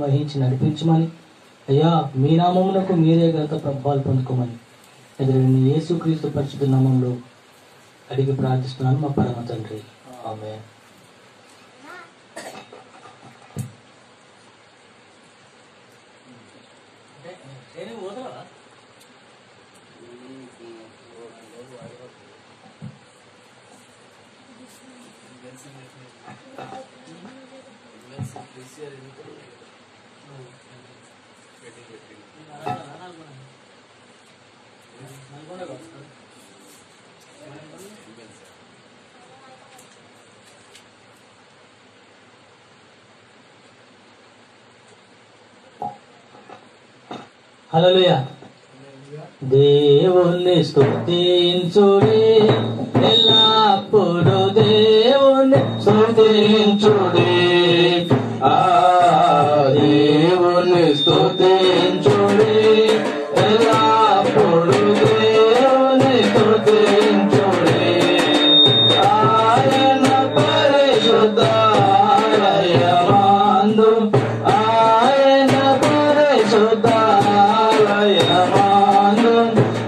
వహించి నడిపించమని, అయ్యా మీ నామమునకు మీరే ఘనత ప్రభావాలు పొందుకోమని ఎదురైన యేసుక్రీస్తు పరిశుద్ధ నామంలో అడిగి ప్రార్థిస్తున్నాను మా పరమ తండ్రి. ఆమేన్. హల్లెలూయా. దేవుణ్ణి స్తుతించుడి, ఎల్లప్పుడూ దేవుణ్ణి స్తుతించుడి. దేవుణ్ణి స్తుతించుడి, ఎల్లప్పుడూ దేవుణ్ణి స్తుతించుడి. ఆయన పరిశుద్ధాలయమందు, ఆయన పరిశుద్ధాలయమందు,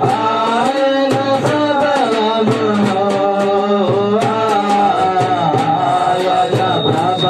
ఆయన సకలమును ఆయన ప్రభ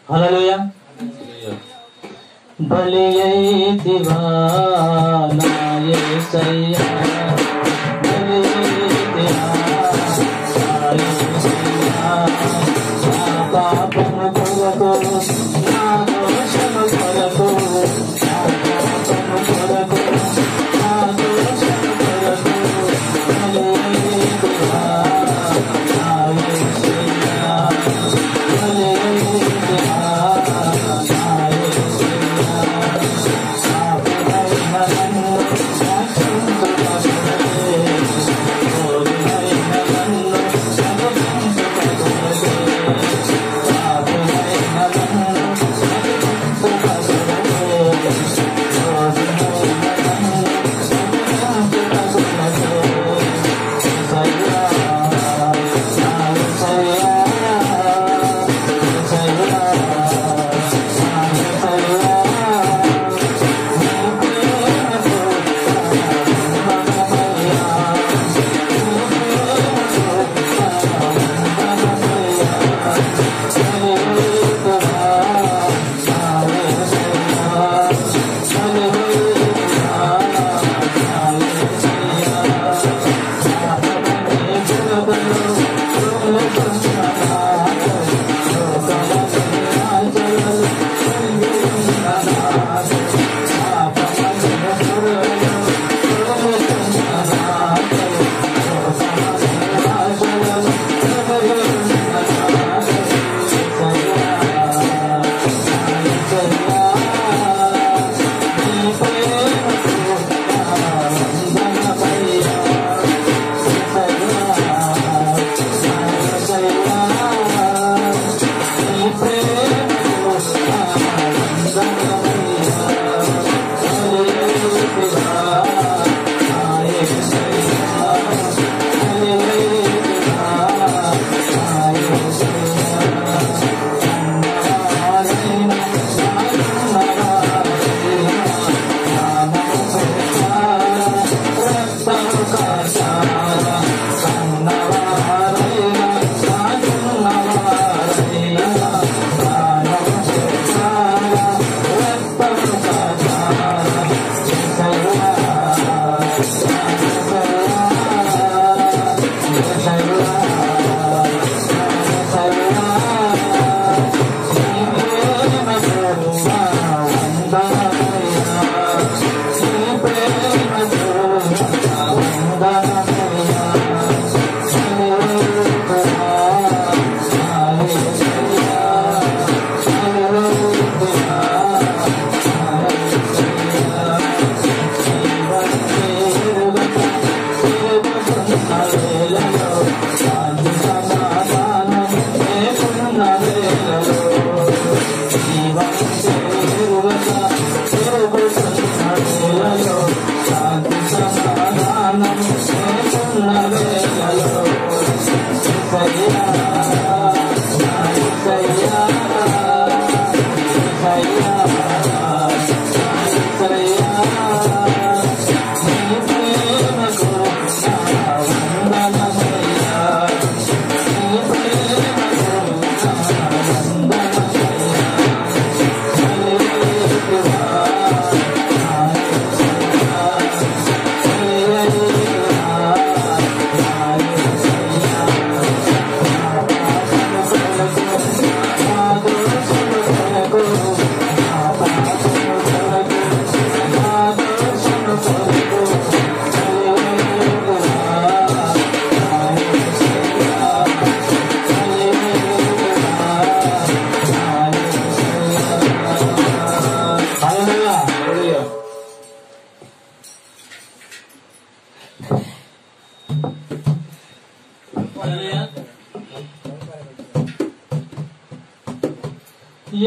హల్లెలూయా. బలియైతివా నా యేసయ్యా, బలియైతివా నా యేసయ్యా, నా పాపము కొరకు, నా దోషము కొరకు, నా పాపము కొరకు, నా దోషము కొరకు, బలియైతివా నా యేసయ్యా, బలియైతివా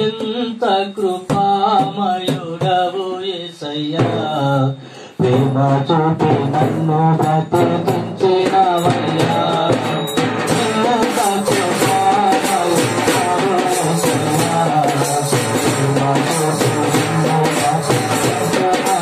ఎంత కృపామయుడవు యేసయ్యా, ప్రేమ చూపి నన్ను బ్రతికించినవయ్యా. ఎంత కృపామయుడవు యేసయ్యా, ప్రేమ చూపి నన్ను బ్రతికించినవయ్యా.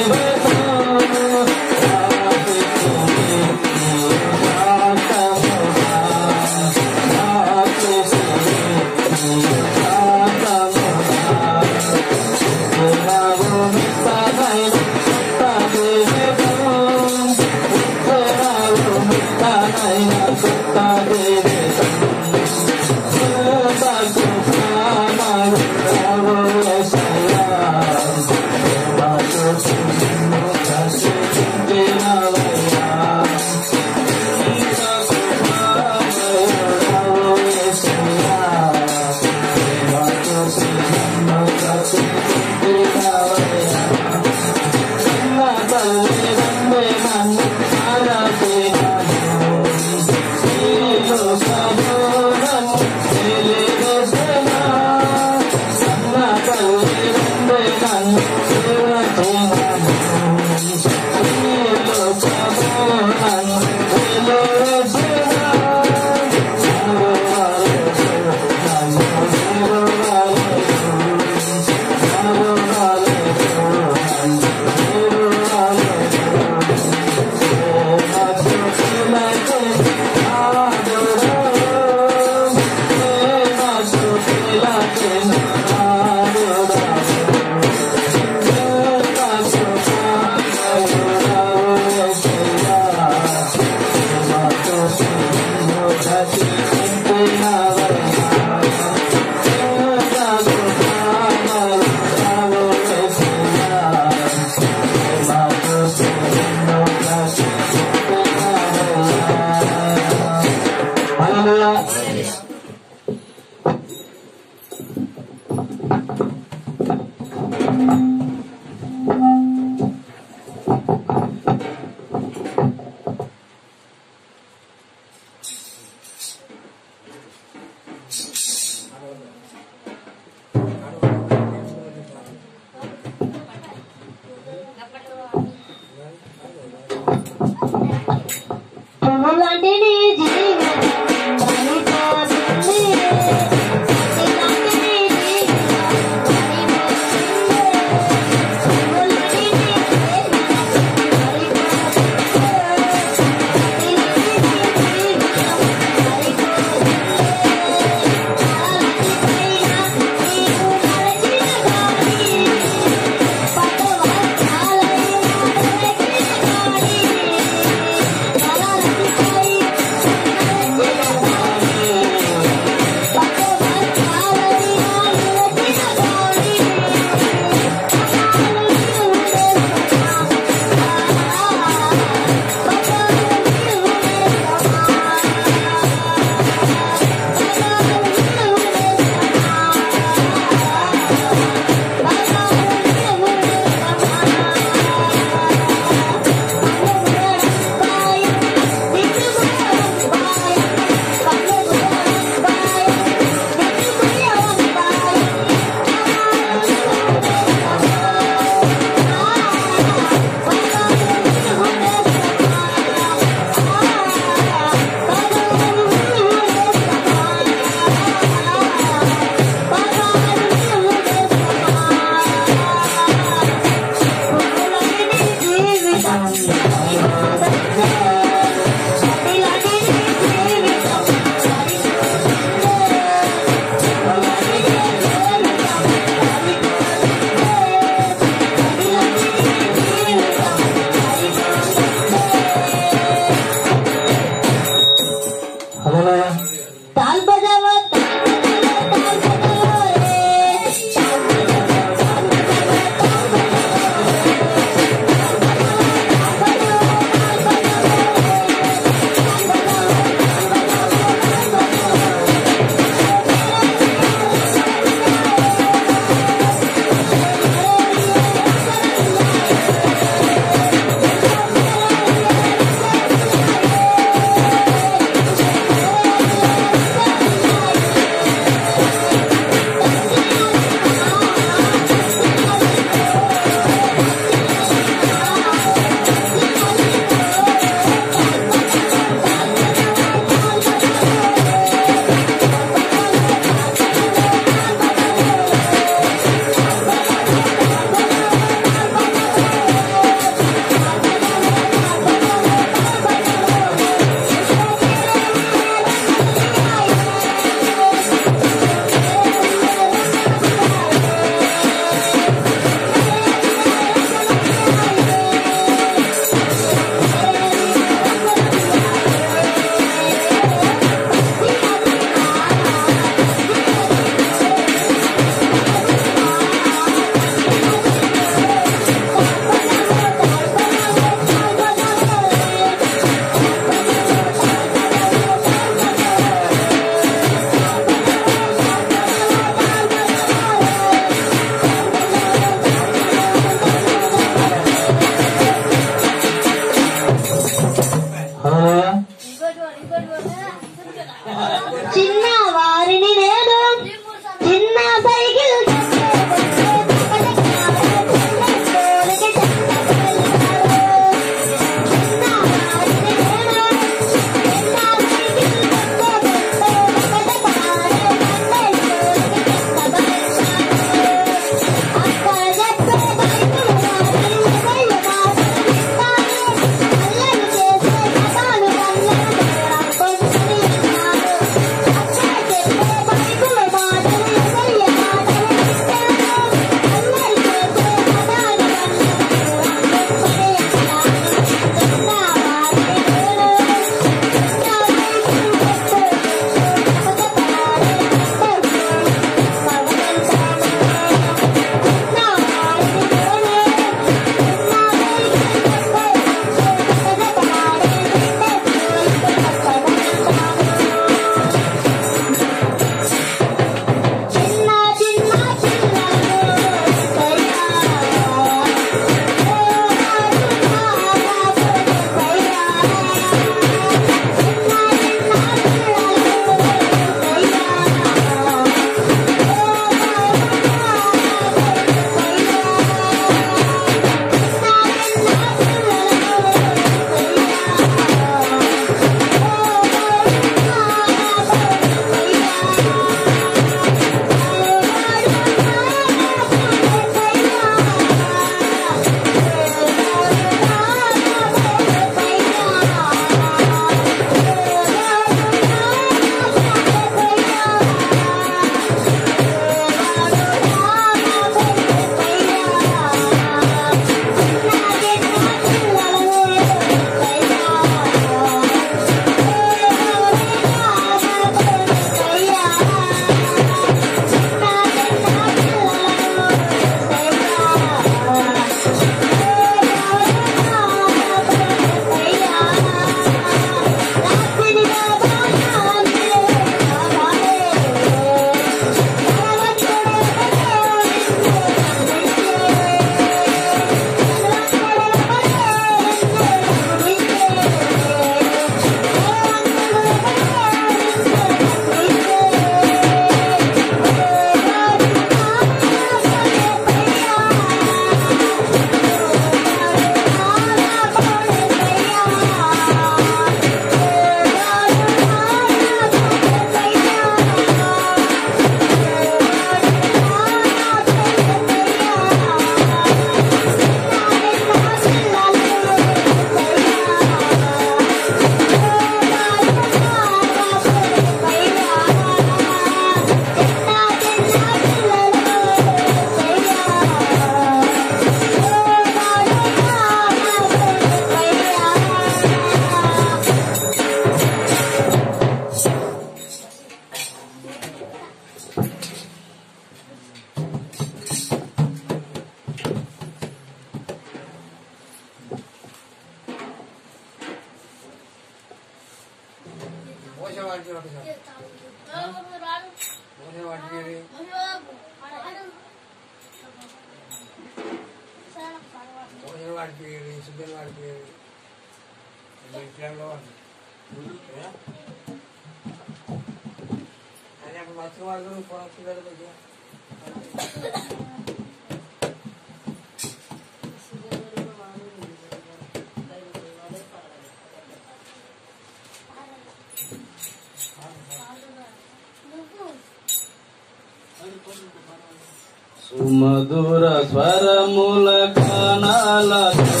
సుమధుర స్వరముల కానాలతో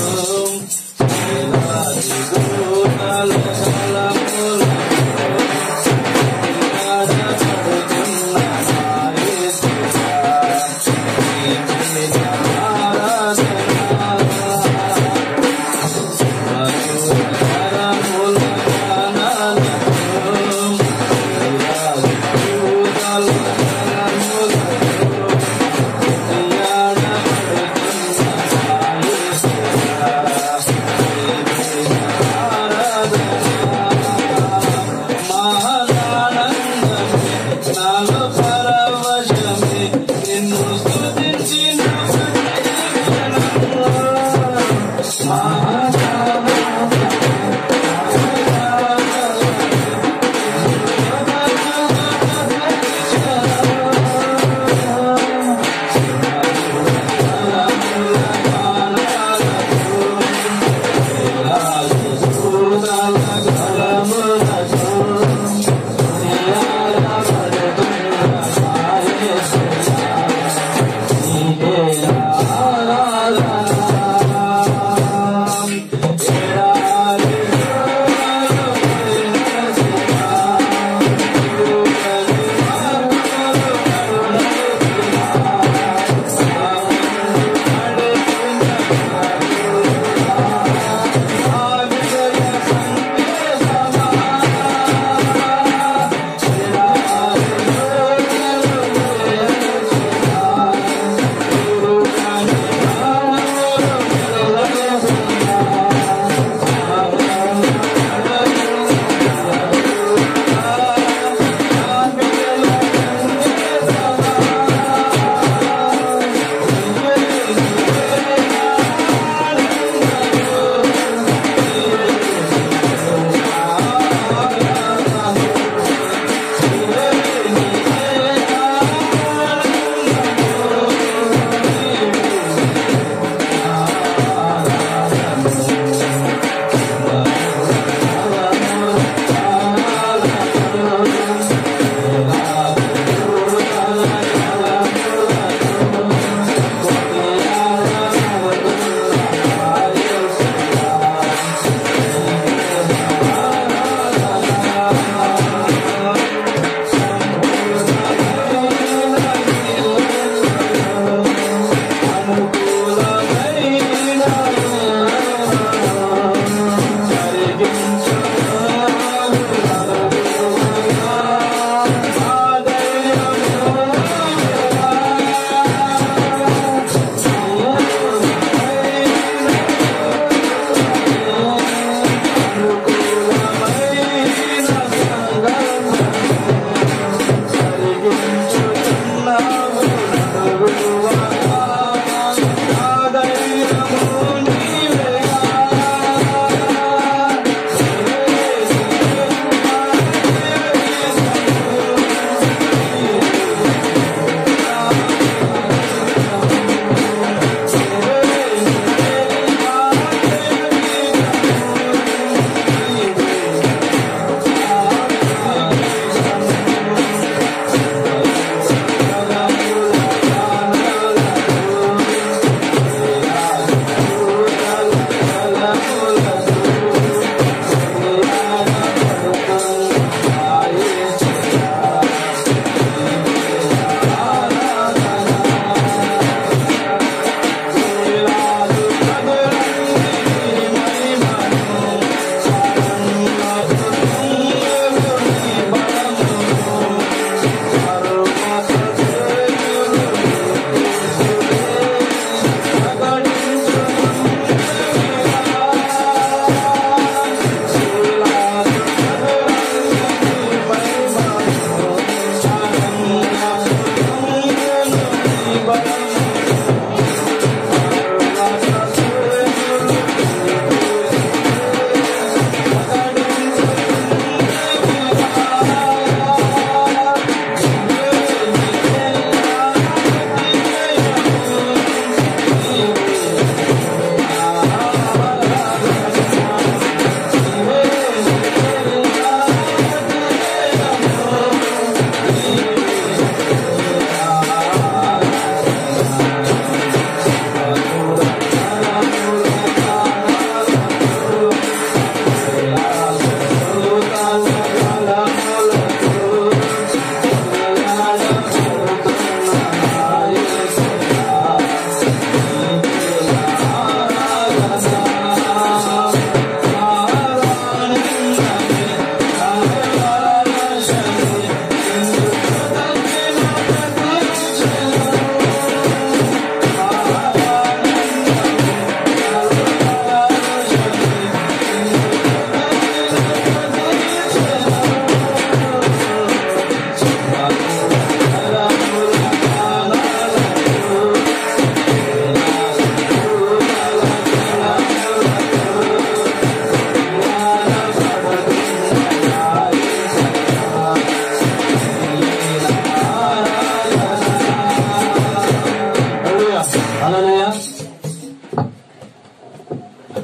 దూతల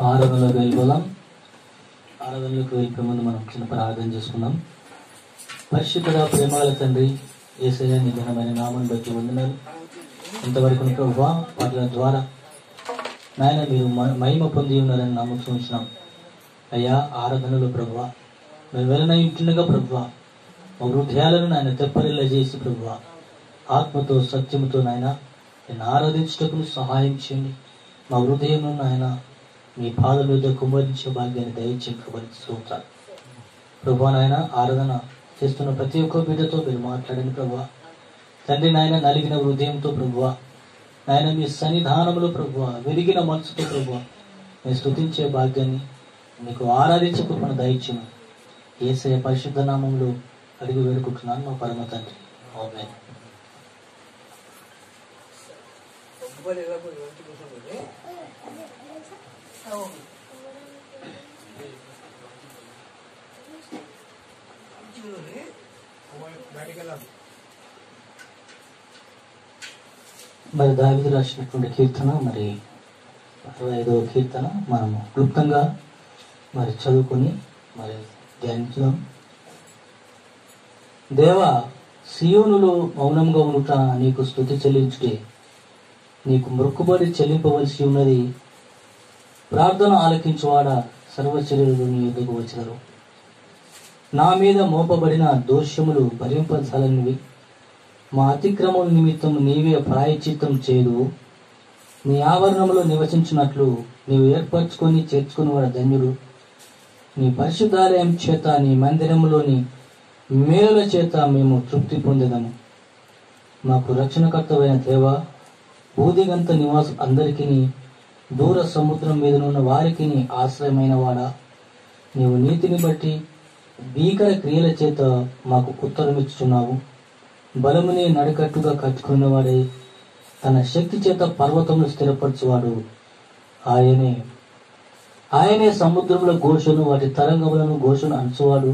ఆరాధనలోకి వెళ్ళిపోదాం. ఆరాధనలోకి వెళ్ళిపోయే ముందు మనం చిన్న ప్రార్థన చేసుకుందాం. పరిశుద్ధుడా, ప్రేమగల తండ్రి యేసయ్య, నీ ఘనమైన నామాన్ని బట్టి వందనాలు. ఇంతవరకు ప్రభువా వాటి ద్వారా నాయన మీరు మహిమ పొంది ఉన్నారని నమ్మకం ఉంచినాం అయ్యా. ఆరాధనలో ప్రభువా మేము వెళ్ళిన ఇంటిగా ప్రభువా మా హృదయాలను నాయన తెప్పరిల్ల చేసి ప్రభువా ఆత్మతో సత్యముతో నాయన నేను ఆరాధించటకు సహాయం చేయండి. మా హృదయం నాయన మీ పాదల మీద కుమ్మరించే భాగ్యాన్ని దయచేయబడుతూ ప్రభువా నాయన. ఆరాధన చేస్తున్న ప్రతి ఒక్క బిడ్డతో మీరు మాట్లాడండి ప్రభువా తండ్రి. నాయన నలిగిన హృదయంతో ప్రభువా నాయన మీ సన్నిధానంలో ప్రభువా వెలిగిన మనసుతో ప్రభువా మీరు స్తుతించే భాగ్యాన్ని మీకు ఆరాధించే కృపను దయచేయమని యేసయ్య పరిశుద్ధ నామంలో అడిగి వేడుకుంటున్నాను మా పరమ తండ్రి. ఆమేన్. మరి దావీదు రాసినటువంటి కీర్తన మరి 65వ కీర్తన మనము క్లుప్తంగా మరి చదువుకొని మరి ధ్యానించుదాం. దేవా, సియోనులో మౌనంగా ఉండుట నీకు స్తుతి చెల్లించుటే, నీకు మొక్కుబడి చెల్లింపవలసి ఉన్నది. ప్రార్థన ఆలకించువాడ సర్వశరీరులు నీ ఎదుగు వచ్చారు. నా మీద మోపబడిన దోషములు భరింపజాలనివి. మా అతిక్రమముల నిమిత్తం నీవే ప్రాయశ్చిత్తం చేయదు. నీ ఆవరణంలో నివసించినట్లు నీవు ఏర్పరచుకొని చేర్చుకుని వాడు ధన్యుడు. నీ పరిశుద్ధాలయం చేత నీ మందిరంలోని మేలుల చేత మేము తృప్తి పొందేదము. మాకు రక్షణకర్తవైన దేవా, బూదిగంత నివాసం అందరికీ దూర సముద్రం మీదనున్న వారికి ఆశ్రయమైన వాడా, నీవు నీతిని బట్టి భీకర క్రియల చేత మాకు ఉత్తరమిచ్చుచున్నావు. బలముని నడికట్టుగా కట్టుకున్నవాడే తన శక్తి చేత పర్వతమును స్థిరపరచువాడు. ఆయనే సముద్రంలో ఘోషను వాటి తరంగములను ఘోషను అంచువాడు.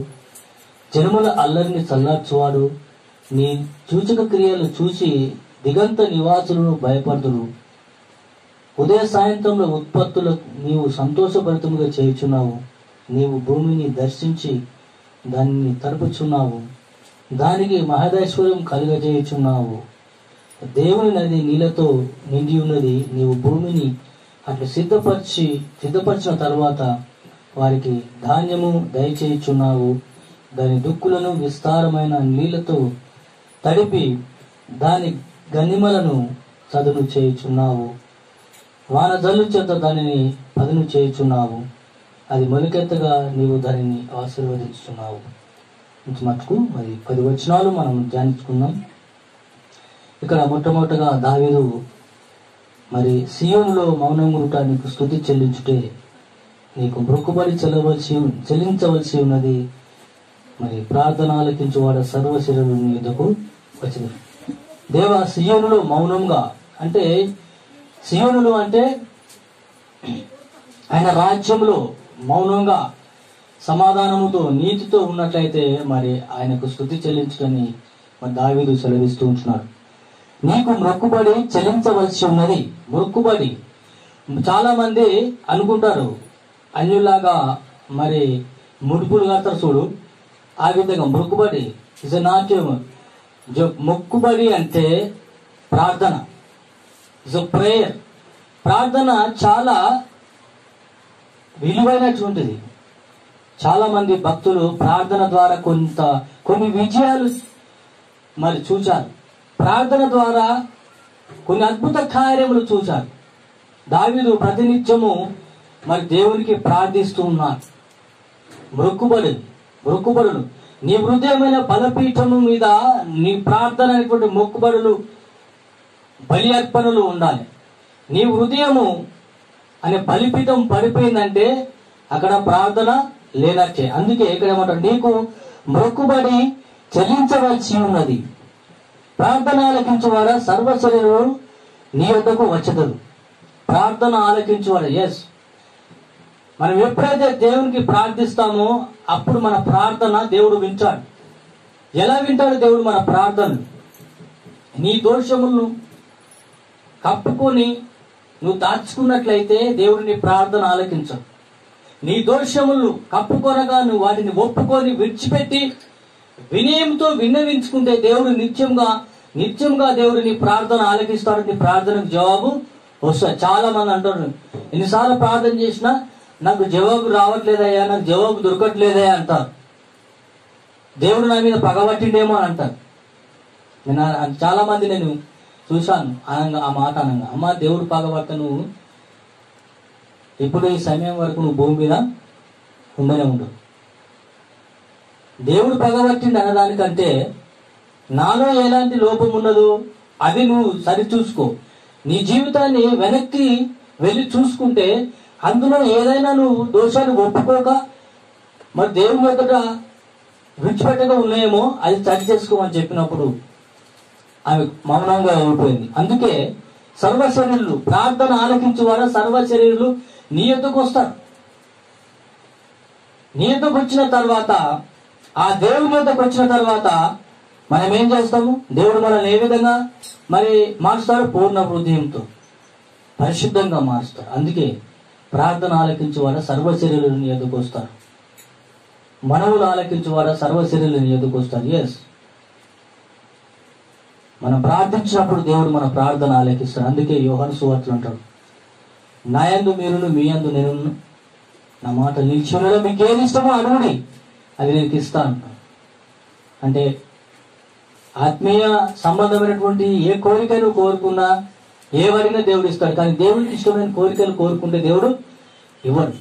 జనముల అల్లరిని చల్లార్చువాడు. నీ సూచక క్రియలు చూసి దిగంత నివాసులను భయపడుదురు. ఉదయ సాయంత్రంలో ఉత్పత్తులకు నీవు సంతోషభరితముగా చేయుచున్నావు. నీవు భూమిని దర్శించి దానిని తరుపుచున్నావు. దానికి మహదైశ్వర్యం కలుగజేయుచున్నావు. దేవుని నది నీళ్లతో నిండి ఉన్నది. నీవు భూమిని అట్లా సిద్ధపరిచిన తర్వాత వారికి ధాన్యము దయచేయుచున్నావు. దాని దుక్కులను విస్తారమైన నీళ్లతో తడిపి దాని గనిమలను చదును చేయుచున్నావు. వానజల్లు చేత దానిని పదును చేయుచున్నావు. అది మొలకెత్తగా నీవు దానిని ఆశీర్వదించుతున్నావు. మటుకు మరి 10 వచనాలు మనం ధ్యానించుకుందాం. ఇక్కడ మొట్టమొదటిగా దావీదు మరి సియోనులో మౌనం గురుట నీకు స్తుతి చెల్లించుటే, నీకు మొక్కుబడి చెల్లించవలసి ఉన్నది. మరి ప్రార్థన ఆలకించువాడ సర్వశరీరులు నీ యొద్దకు వచ్చింది. దేవా, సియోనులో మౌనంగా అంటే సియోనులు అంటే ఆయన రాజ్యంలో మౌనంగా సమాధానముతో నీతితో ఉన్నట్లయితే మరి ఆయనకు స్తుతి చెల్లించడని మరి దావీదు సెలవిస్తూ ఉంటున్నాడు. నీకు మొక్కుబడి చెల్లించవలసి ఉన్నది. మొక్కుబడి చాలా మంది అనుకుంటారు అన్యులాగా మరి ముడుపులు కడతారు చూడు, ఆ విధంగా మొక్కుబడి ఇస్ నాట్యం. మొక్కుబడి అంటే ప్రార్థన, ఇస్ ప్రేయర్. ప్రార్థన చాలా విలువైనటువంటిది. చాలా మంది భక్తులు ప్రార్థన ద్వారా కొన్ని విజయాలు మరి చూచారు. ప్రార్థన ద్వారా కొన్ని అద్భుత కార్యములు చూచారు. దావీదు ప్రతినిత్యము మరి దేవునికి ప్రార్థిస్తూ ఉన్నాడు. మొక్కుబడులు నీ హృదయమైన బలపీఠము మీద నీ ప్రార్థన అనేటువంటి మొక్కుబడులు బలి అర్పణలు ఉండాలి. నీ హృదయము అనే బలిపీఠం పడిపోయిందంటే అక్కడ ప్రార్థన లేనట్టే. అందుకే ఇక్కడ ఏమంటారు, నీకు మొక్కుబడి చెల్లించవలసి ఉన్నది. ప్రార్థన ఆలకించువారా సర్వశరీరులు నీ వద్దకు వచ్చేదరు. ప్రార్థన ఆలకించువారా, ఎస్, మనం ఎప్పుడైతే దేవునికి ప్రార్థిస్తామో అప్పుడు మన ప్రార్థన దేవుడు వింటాడు. ఎలా వింటాడు దేవుడు మన ప్రార్థన? నీ దోషములను కప్పుకొని నువ్వు దాచుకున్నట్లయితే దేవుడు నీ ప్రార్థన ఆలకించడు. నీ దోషములు కప్పుకొనగా నువ్వు వాటిని ఒప్పుకొని విడిచిపెట్టి వినయంతో విన్నవించుకుంటే దేవుడు నిత్యంగా దేవుడు నీ ప్రార్థన ఆలకిస్తాడు. నీ ప్రార్థనకు జవాబు వస్తుంది. చాలా మంది అంటారు, ఎన్నిసార్లు ప్రార్థన చేసినా నాకు జవాబు రావట్లేదయ్యా, నాకు జవాబు దొరకట్లేదయ్యా అంటారు. దేవుడు నా మీద పగబట్టిండేమో అని అంటారు. చాలా మంది నేను చూశాను అనగా ఆ మాట అనగా, అమ్మ దేవుడు పగబట్ట, నువ్వు ఇప్పుడు ఈ సమయం వరకు నువ్వు భూమి మీద ఉండనే ఉండవు. దేవుడు పగబట్టిండి అనడానికంటే నాలో ఎలాంటి లోపం ఉన్నదో అది నువ్వు సరిచూసుకో. నీ జీవితాన్ని వెనక్కి వెళ్ళి చూసుకుంటే అందులో ఏదైనా నువ్వు దోషాన్ని ఒప్పుకోక మరి దేవుని ఎదుట విడిచిపెట్టగా ఉన్నాయేమో అది సరి చేసుకోమని చెప్పినప్పుడు ఆమె మౌనంగా అయిపోయింది. అందుకే సర్వశరీరులు ప్రార్థన ఆలకించువారు సర్వశరీరులు నీ యొద్దకు వస్తారు. నీ యొద్దకు వచ్చిన తర్వాత, ఆ దేవుని యొద్దకు వచ్చిన తర్వాత మనం ఏం చేస్తాము? దేవుడు మనల్ని ఏ విధంగా మరి మారుస్తాడు? పూర్ణ హృదయంతో పరిశుద్ధంగా మారుస్తాడు. అందుకే ప్రార్థన ఆలకించువారు సర్వశరీరులు నీ యొద్దకు వస్తారు. మనవులు ఆలకించువారు సర్వశరీరులు నీ యొద్దకు వస్తారు. ఎస్, మనం ప్రార్థించినప్పుడు దేవుడు మన ప్రార్థన ఆలకిస్తాడు. అందుకే యోహాను సువార్తలో అంటాడు, నా యందు మీరును మీ యందు నేను, నా మాట నిలిచి ఉండడం మీకు ఏది ఇష్టమో అడుగుడి, అది నేను ఇస్తాను. అంటే ఆత్మీయ సంబంధమైనటువంటి ఏ కోరికను కోరుకున్నా ఏవడినా దేవుడు ఇస్తాడు. కానీ దేవుడికి ఇష్టమైన కోరికలు కోరుకుంటే దేవుడు ఇవ్వడు.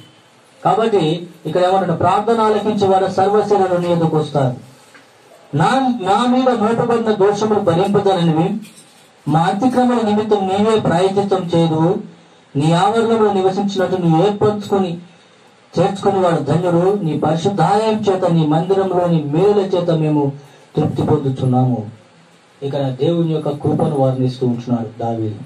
కాబట్టి ఇక్కడ ఏమంటాడు? ప్రార్థన ఆలకించే వారు సర్వశరీరులు నీ యొద్దకు వస్తారు. నా మీద మోపబడిన దోషములు భరింపదననివి, మా అతిక్రమణ నిమిత్తం నీవే ప్రాయశ్చిత్తం చేయదు. నీ ఆవరణలో నివసించినట్టు నువ్వు ఏర్పరచుకొని చేర్చుకుని వాడు ధన్యుడు. నీ పరిశుద్ధాలయం చేత, నీ మందిరంలోని మేలుల చేత మేము తృప్తి పొందుతున్నాము. ఇక్కడ దేవుని యొక్క కృపను వర్ణిస్తూ ఉంటున్నాడు దావీదు.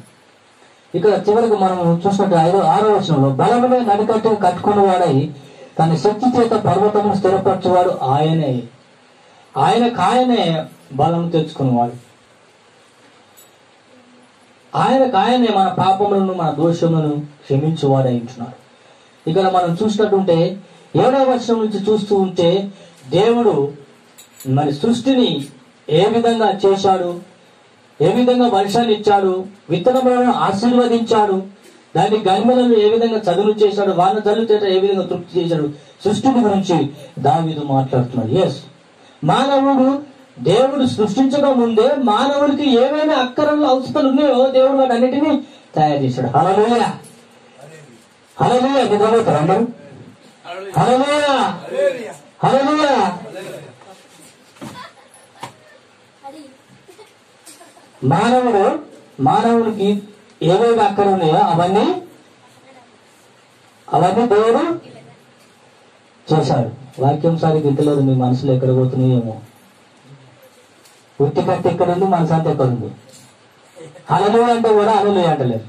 ఇక్కడ చివరికి మనం చూసినట్టు 6వ వచనంలో, బలమునే నడికట్టు కట్టుకుని వాడై తన శక్తి చేత పర్వతమును స్థిరపరచువాడు ఆయనే. ఆయనే బలం తెచ్చుకునేవాడు. ఆయనే మన పాపములను మన దోషములను క్షమించువాడై ఉంటున్నాడు. ఇక్కడ మనం చూసినట్టుంటే 7వ వచనం నుంచి చూస్తూ ఉంటే దేవుడు మరి సృష్టిని ఏ విధంగా చేశాడు, ఏ విధంగా వర్షాన్ని ఇచ్చాడు, విత్తనములను ఆశీర్వదించాడు, దాని గనిమలను ఏ విధంగా చదును చేశాడు, వాన జల్లు చేత ఏ విధంగా తృప్తి చేశాడు, సృష్టిని గురించి దావీదు మాట్లాడుతున్నాడు. ఎస్, మానవుడు దేవుడు సృష్టించక ముందే మానవుడికి ఏవైనా అక్కరలు అవసరాలు ఉన్నాయో దేవుడు వాటి అన్నిటినీ తయారు చేశాడు. హల్లెలూయా, హల్లెలూయా. నిద్రపోతారు అందరూ? హల్లెలూయా, హల్లెలూయా. మానవుడికి ఏవేవి అక్కర ఉన్నాయో అవన్నీ దేవుడు చేశాడు. వాక్యం సరిగ్గా ఇంతలేదు, మీ మనసులో ఎక్కడ పోతున్నాయేమో. ఉత్తి కట్టి ఎక్కడ ఉంది, మనసు అంతా ఎక్కడ ఉంది. హల్లెలూయా అంటే కూడా హల్లెలూయా అంటలేదు.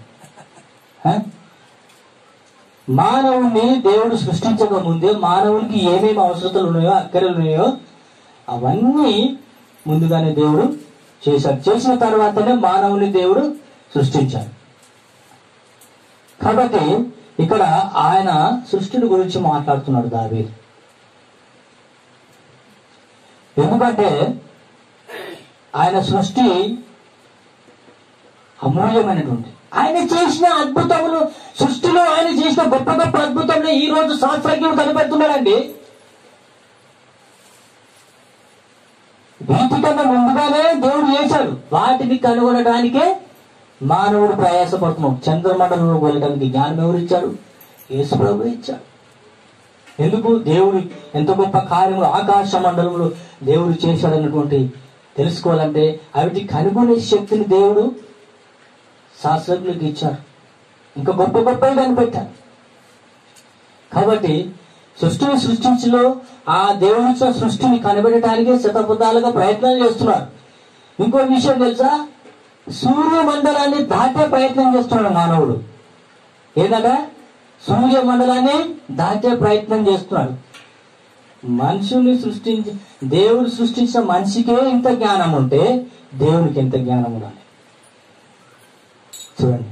మానవుని దేవుడు సృష్టించక ముందే మానవునికి ఏమేమి అవసరతలు ఉన్నాయో, అక్కరలు ఉన్నాయో అవన్నీ ముందుగానే దేవుడు చేశాడు. చేసిన తర్వాతనే మానవుని దేవుడు సృష్టించాడు. కాబట్టి ఇక్కడ ఆయన సృష్టిని గురించి మాట్లాడుతున్నాడు దావీదు. ఎందుకంటే ఆయన సృష్టి అమూల్యమైనటువంటి, ఆయన చేసిన అద్భుతములు, సృష్టిలో ఆయన చేసిన గొప్ప గొప్ప అద్భుతములు ఈ రోజు శాస్త్రజ్ఞుడు కనిపెడుతున్నాడండి. వీటికన్నా ముందుగానే దేవుడు చేశాడు. వాటిని కనుగొనడానికే మానవుడు ప్రయాసపడుతున్నాడు. చంద్రమండలంలో వెళ్ళడానికి జ్ఞానం ఎవరు ఇచ్చాడు? యేసు ప్రభువు ఇచ్చాడు. ఎందుకు? దేవుడు ఎంత గొప్ప కార్యములు ఆకాశ మండలంలో దేవుడు చేశాడన్నటువంటి తెలుసుకోవాలంటే అవిటి కనుగొనే శక్తిని దేవుడు శాస్త్రజ్ఞులకు ఇచ్చాడు. ఇంకా గొప్ప గొప్పవి కనిపెట్టారు. కాబట్టి సృష్టిని సృష్టించలో ఆ దేవుడిచ్చిన సృష్టిని కనిపెట్టడానికే శతబద్ధాలుగా ప్రయత్నాలు చేస్తున్నారు. ఇంకో విషయం తెలుసా? సూర్యమండలాన్ని దాటే ప్రయత్నం చేస్తున్నాడు మానవుడు. ఏంటంటే సూర్యమండలాన్ని దాటే ప్రయత్నం చేస్తున్నాడు. మనుషుల్ని దేవుడు సృష్టించిన మనిషికే ఇంత జ్ఞానం ఉంటే దేవునికి ఎంత జ్ఞానం ఉండాలి చూడండి.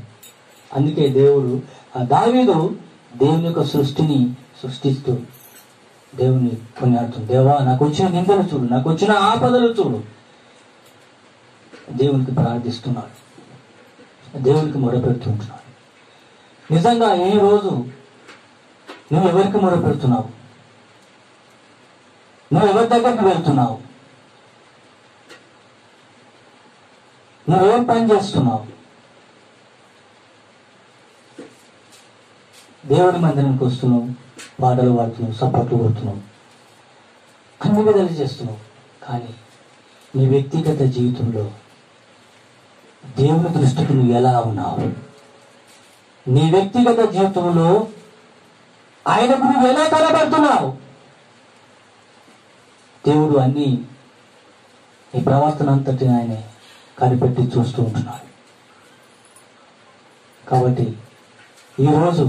అందుకే దావీదు దేవుని యొక్క సృష్టిని సృష్టిస్తూ దేవుని కొనియాడుతుంది. దేవా, నాకు వచ్చిన నిందలు చూడు, నాకు వచ్చిన ఆపదలు చూడు. దేవునికి ప్రార్థిస్తున్నాడు, దేవునికి మొరపెడుతుంటున్నాడు. నిజంగా ఈ రోజు నువ్వు ఎవరికి మొరపెడుతున్నావు? నువ్వు ఎవరి దగ్గరికి వెళ్తున్నావు? నువ్వేం పని చేస్తున్నావు? దేవుడి మందిరానికి వస్తున్నావు, పాటలు పాడుతున్నావు, సపోర్ట్లు కొడుతున్నావు, అన్ని విధాలు చేస్తున్నావు. కానీ నీ వ్యక్తిగత జీవితంలో దేవుని దృష్టికి నువ్వు ఎలా ఉన్నావు? నీ వ్యక్తిగత జీవితంలో ఆయనకు నువ్వు ఎలా కనబడుతున్నావు? దేవుడు అన్ని ఈ ప్రవర్తన అంతటిని ఆయనే కనిపెట్టి చూస్తూ ఉంటున్నాడు. కాబట్టి ఈరోజు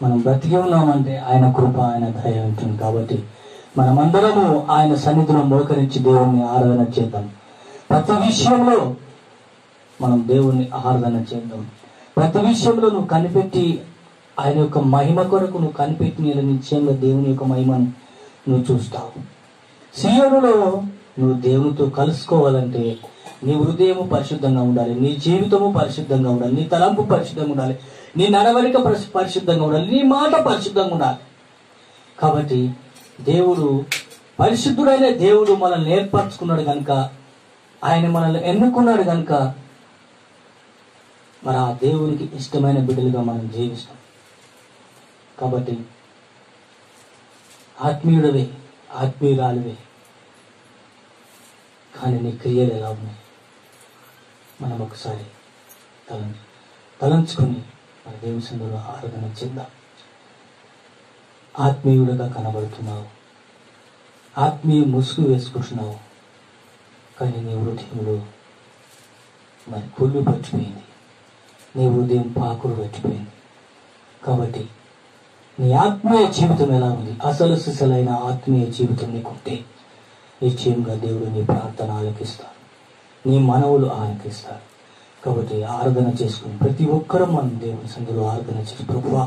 మనం బ్రతికి ఉన్నామంటే ఆయన కృప, ఆయన దయ ఉంటుంది. కాబట్టి మనమందరము ఆయన సన్నిధిలో మోకరించి దేవుణ్ణి ఆరాధన చేద్దాం. ప్రతి విషయంలో మనం దేవుణ్ణి ఆరాధన చేద్దాం. ప్రతి విషయంలో నువ్వు కనిపెట్టి ఆయన యొక్క మహిమ కొరకు నువ్వు కనిపెట్టి నిశ్చయంగా దేవుని యొక్క మహిమను నువ్వు చూస్తావు. సీయోనులో నువ్వు దేవునితో కలుసుకోవాలంటే నీ హృదయము పరిశుద్ధంగా ఉండాలి, నీ జీవితము పరిశుద్ధంగా ఉండాలి, నీ తలంపు పరిశుద్ధంగా ఉండాలి, నీ నడవడిక పరిశుద్ధంగా ఉండాలి, నీ మాట పరిశుద్ధంగా ఉండాలి. కాబట్టి దేవుడు పరిశుద్ధుడైన దేవుడు మనల్ని ఏర్పరచుకున్నాడు కనుక, ఆయన మనల్ని ఎన్నుకున్నాడు కనుక మరి ఆ దేవునికి ఇష్టమైన బిడ్డలుగా మనం జీవిస్తాం. కాబట్టి ఆత్మీయుడవే, ఆత్మీయురాలువే, కానీ నీ క్రియలు ఎలా ఉన్నాయి మనం ఒకసారి తలంచుకొని మన దేవుని సన్నిధిలో ఆరాధన చేద్దాం. ఆత్మీయుడుగా కనబడుతున్నావు, ఆత్మీయ ముసుగు వేసుకుంటున్నావు, కానీ నీ హృదయంలో మరి కుళ్ళు పట్టిపోయింది, నీ హృదయం పాకుడు పట్టిపోయింది. కాబట్టి నీ ఆత్మీయ జీవితం ఎలా ఉంది? అసలు సిసలైన ఆత్మీయ జీవితం నీకుంటే నిశ్చయంగా దేవుడు నీ ప్రార్థన ఆలకిస్తాడు, నీ మనవులు ఆలకిస్తాడు. కాబట్టి ఆరాధన చేసుకుని ప్రతి ఒక్కరూ మనం దేవుని సన్నిధిలో ఆరాధన చేసి, ప్రభువా